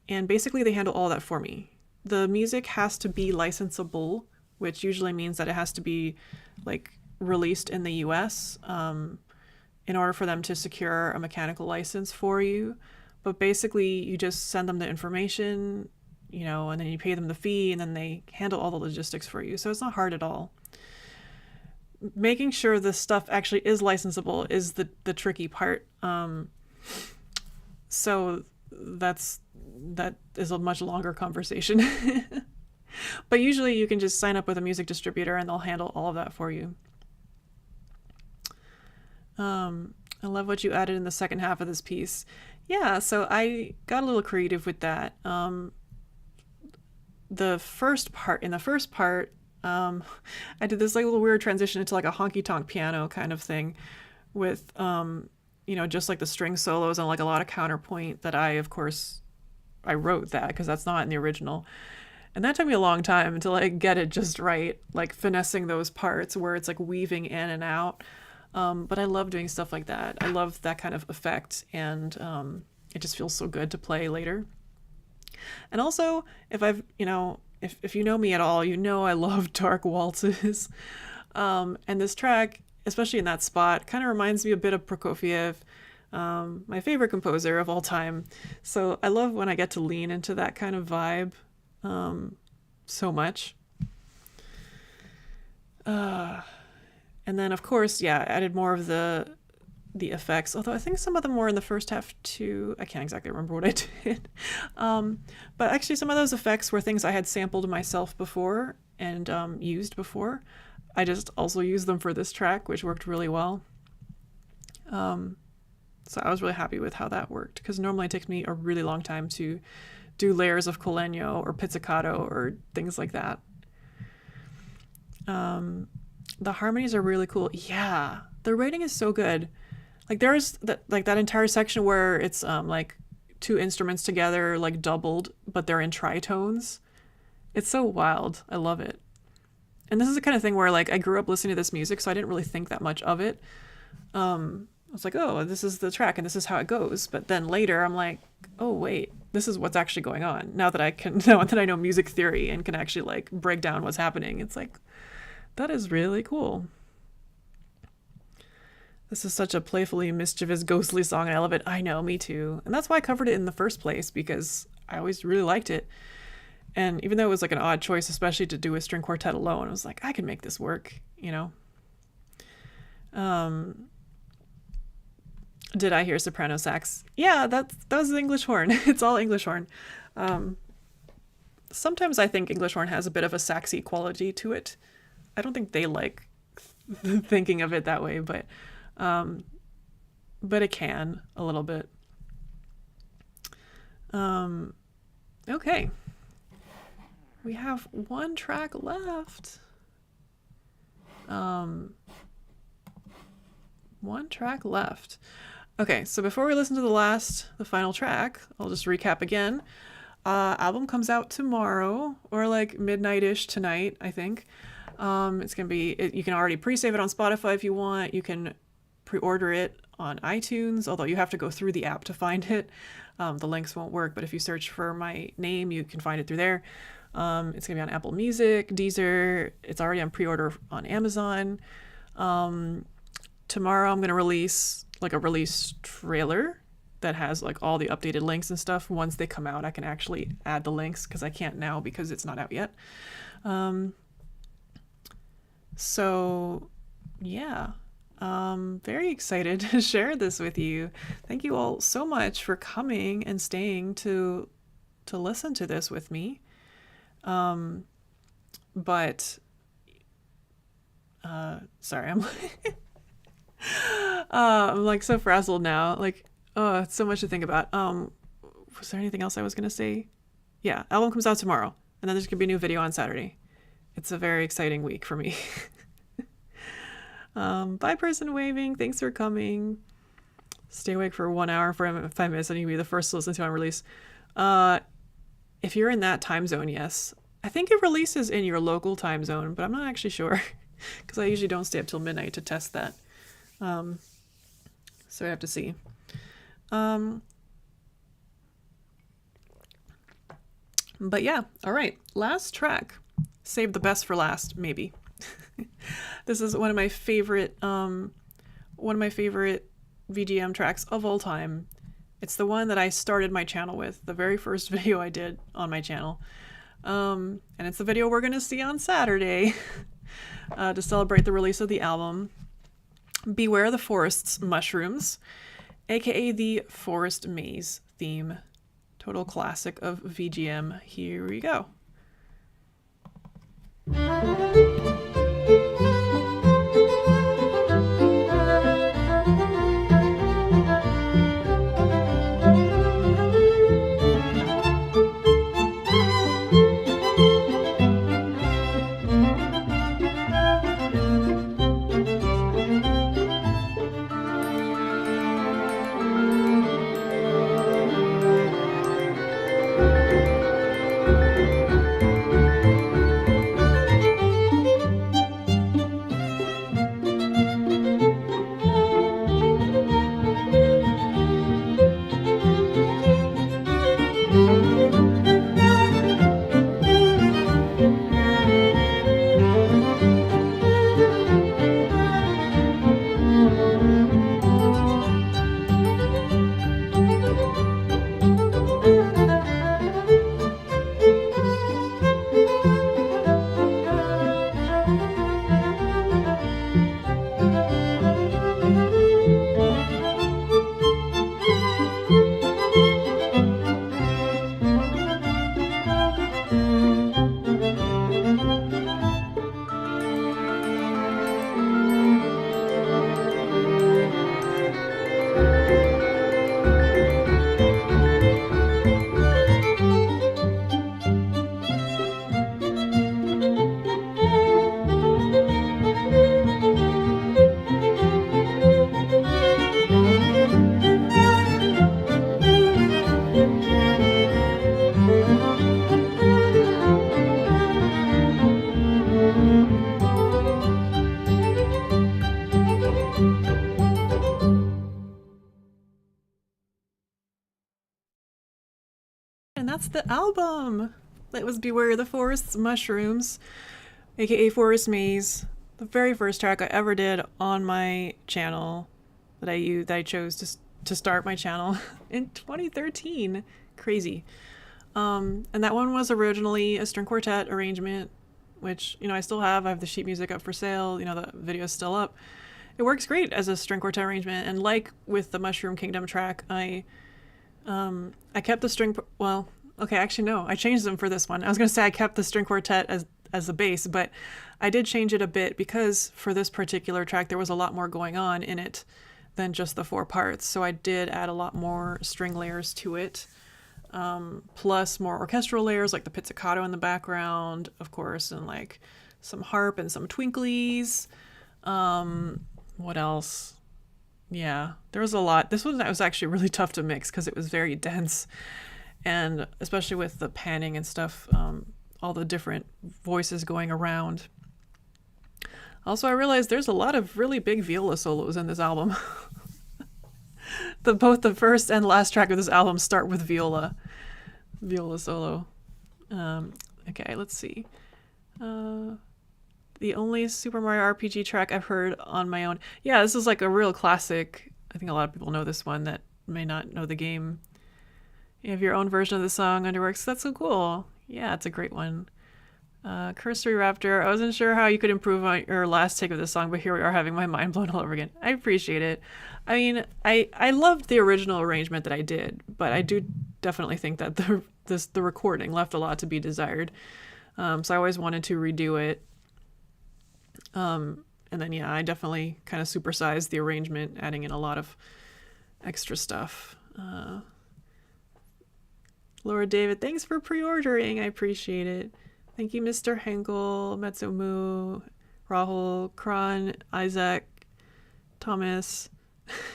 and basically they handle all that for me. The music has to be licensable, which usually means that it has to be like released in the US in order for them to secure a mechanical license for you. But basically you just send them the information, and then you pay them the fee, and then they handle all the logistics for you. So it's not hard at all. Making sure this stuff actually is licensable is the tricky part. So that is a much longer conversation. But usually you can just sign up with a music distributor and they'll handle all of that for you. I love what you added in the second half of this piece. Yeah, so I got a little creative with that. In the first part, I did this like little weird transition into like a honky tonk piano kind of thing with, just like the string solos and like a lot of counterpoint that I wrote that because that's not in the original. And that took me a long time to like get it just right, like finessing those parts where it's like weaving in and out. But I love doing stuff like that. I love that kind of effect, and it just feels so good to play later. And also, if you know me at all, I love dark waltzes. And this track, especially in that spot, kind of reminds me a bit of Prokofiev, my favorite composer of all time. So I love when I get to lean into that kind of vibe so much. And then, of course, I added more of the effects, although I think some of them were in the first half too. I can't exactly remember what I did. But actually some of those effects were things I had sampled myself before and used before. I just also used them for this track, which worked really well. So I was really happy with how that worked, because normally it takes me a really long time to do layers of Culeño or pizzicato or things like that. The harmonies are really cool. Yeah, the writing is so good. Like there's that entire section where it's like two instruments together, like doubled, but they're in tritones. It's so wild. I love it. And this is the kind of thing where like I grew up listening to this music, so I didn't really think that much of it. I was like, oh, this is the track and this is how it goes. But then later I'm like, oh wait, this is what's actually going on. Now that I know music theory and can actually like break down what's happening, it's like, That is really cool. This is such a playfully mischievous, ghostly song, and I love it. I know, me too. And that's why I covered it in the first place, because I always really liked it. And even though it was like an odd choice, especially to do a string quartet alone, I was like, I can make this work, you know? Did I hear soprano sax? Yeah, that was the English horn. It's all English horn. Sometimes I think English horn has a bit of a saxy quality to it. I don't think they like thinking of it that way, but it can a little bit. Okay. We have one track left. One track left. Okay, so before we listen to the final track, I'll just recap again. Album comes out tomorrow, or like midnight-ish tonight, I think. It's gonna be, you can already pre-save it on Spotify if you want. You can pre-order it on iTunes, although you have to go through the app to find it. The links won't work, but if you search for my name, you can find it through there. It's gonna be on Apple Music, Deezer. It's already on pre-order on Amazon. Tomorrow I'm gonna release like a release trailer that has like all the updated links and stuff. Once they come out, I can actually add the links, because I can't now because it's not out yet. So yeah, very excited to share this with you. Thank you all so much for coming and staying to listen to this with me. Sorry, I'm like so frazzled now. Like, oh, it's so much to think about. Was there anything else I was gonna say? Yeah, album comes out tomorrow, and then there's gonna be a new video on Saturday. It's a very exciting week for me. Bye, person waving. Thanks for coming. Stay awake for 1 hour for 5 minutes, and you can be the first to listen to on release. If you're in that time zone, yes. I think it releases in your local time zone, but I'm not actually sure, because I usually don't stay up till midnight to test that. So I have to see. But yeah, all right. Last track. Save the best for last, maybe. This is one of my favorite VGM tracks of all time. It's the one that I started my channel with, the very first video I did on my channel. And it's the video we're gonna see on Saturday to celebrate the release of the album. Beware the Forest's Mushrooms, aka the Forest Maze theme. Total classic of VGM. Here we go. And that's the album. It was Beware the Forest's Mushrooms. aka Forest Maze, the very first track I ever did on my channel that I chose to start my channel in 2013. Crazy. And that one was originally a string quartet arrangement, which, I still have. I have the sheet music up for sale. The video's still up. It works great as a string quartet arrangement. And like with the Mushroom Kingdom track, I kept the string. Well, okay, actually no, I changed them for this one. I was gonna say I kept the string quartet as the bass, but I did change it a bit because for this particular track there was a lot more going on in it than just the 4 parts. So I did add a lot more string layers to it. Plus more orchestral layers like the pizzicato in the background, of course, and like some harp and some twinklies. What else? Yeah, there was a lot. This one was actually really tough to mix because it was very dense, and especially with the panning and stuff, all the different voices going around. Also, I realized there's a lot of really big viola solos in this album. Both the first and last track of this album start with viola solo. Okay, let's see. The only Super Mario RPG track I've heard on my own. Yeah, this is like a real classic. I think a lot of people know this one that may not know the game. You have your own version of the song, Underworks. That's so cool. Yeah, it's a great one. Cursory Raptor, I wasn't sure how you could improve on your last take of the song, but here we are having my mind blown all over again. I appreciate it. I mean, I loved the original arrangement that I did, but I do definitely think that the recording left a lot to be desired. So I always wanted to redo it. And then, yeah, I definitely kind of supersized the arrangement, adding in a lot of extra stuff. Laura David, thanks for pre-ordering. I appreciate it. Thank you, Mr. Henkel, Metsumu, Rahul, Kron, Isaac, Thomas,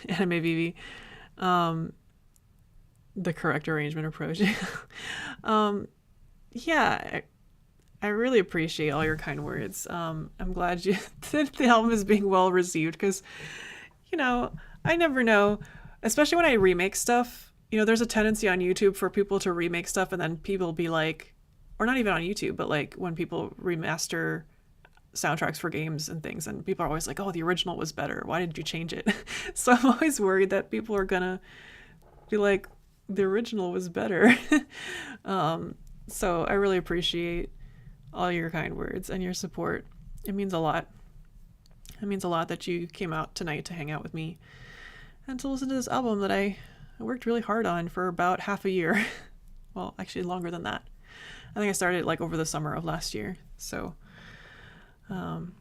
Anime Vivi. The correct arrangement approach. Yeah, I really appreciate all your kind words. I'm glad that the album is being well received because, I never know, especially when I remake stuff. There's a tendency on YouTube for people to remake stuff and then people be like, or not even on YouTube, but like when people remaster soundtracks for games and things, and people are always like, oh, the original was better. Why did you change it? So I'm always worried that people are gonna be like, the original was better. So I really appreciate all your kind words and your support. It means a lot. It means a lot that you came out tonight to hang out with me and to listen to this album that I worked really hard on for about half a year. Well, actually longer than that. I think I started like over the summer of last year. So I'm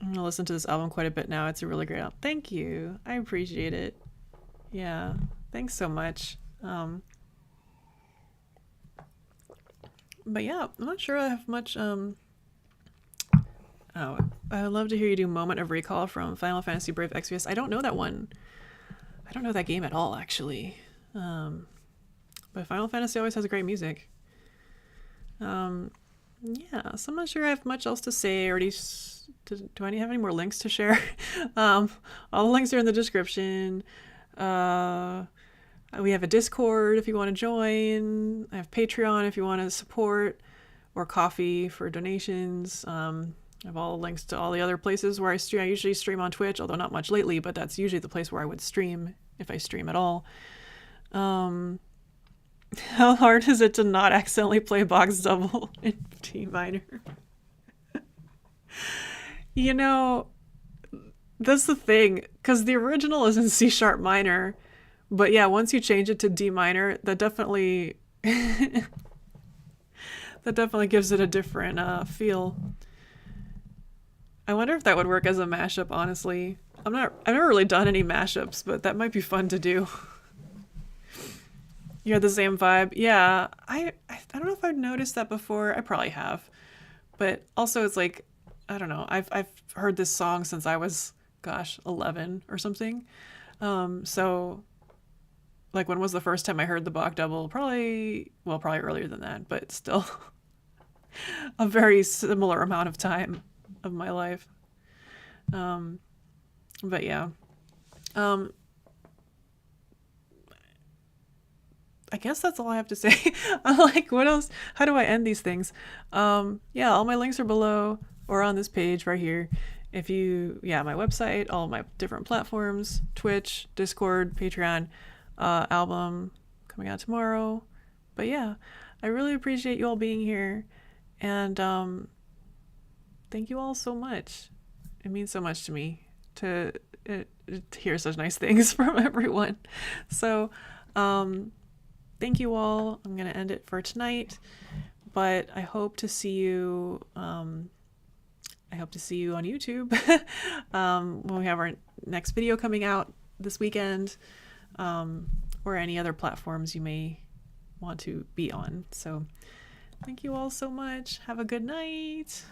going to listen to this album quite a bit now. It's a really great album. Thank you. I appreciate it. Yeah. Thanks so much. But yeah, I'm not sure I have much. Oh, I would love to hear you do Moment of Recall from Final Fantasy Brave Exvius. I don't know that one. I don't know that game at all, actually. But Final Fantasy always has great music. Yeah, so I'm not sure I have much else to say. Do I have any more links to share? All the links are in the description. We have a Discord if you want to join. I have Patreon if you want to support, or Coffee for donations. I have all the links to all the other places where I stream. I usually stream on Twitch, although not much lately, but that's usually the place where I would stream if I stream at all. How hard is it to not accidentally play box double in D minor? That's the thing, because the original is in C sharp minor, but yeah, once you change it to D minor, that definitely gives it a different feel. I wonder if that would work as a mashup, honestly. I've never really done any mashups, but that might be fun to do. You had the same vibe. Yeah, I don't know if I've noticed that before. I probably have. But also it's like, I don't know. I've heard this song since I was, 11 or something. So like when was the first time I heard the Bach double? Probably earlier than that, but still a very similar amount of time of my life. But yeah. I guess that's all I have to say. I'm like, what else? How do I end these things? Yeah, all my links are below or on this page right here. If you, yeah, my website, all my different platforms, Twitch, Discord, Patreon, album coming out tomorrow. But yeah, I really appreciate you all being here. And thank you all so much. It means so much to me to hear such nice things from everyone. So thank you all. I'm going to end it for tonight. But I hope to see you... I hope to see you on YouTube when we have our next video coming out this weekend, or any other platforms you may want to be on. So thank you all so much. Have a good night.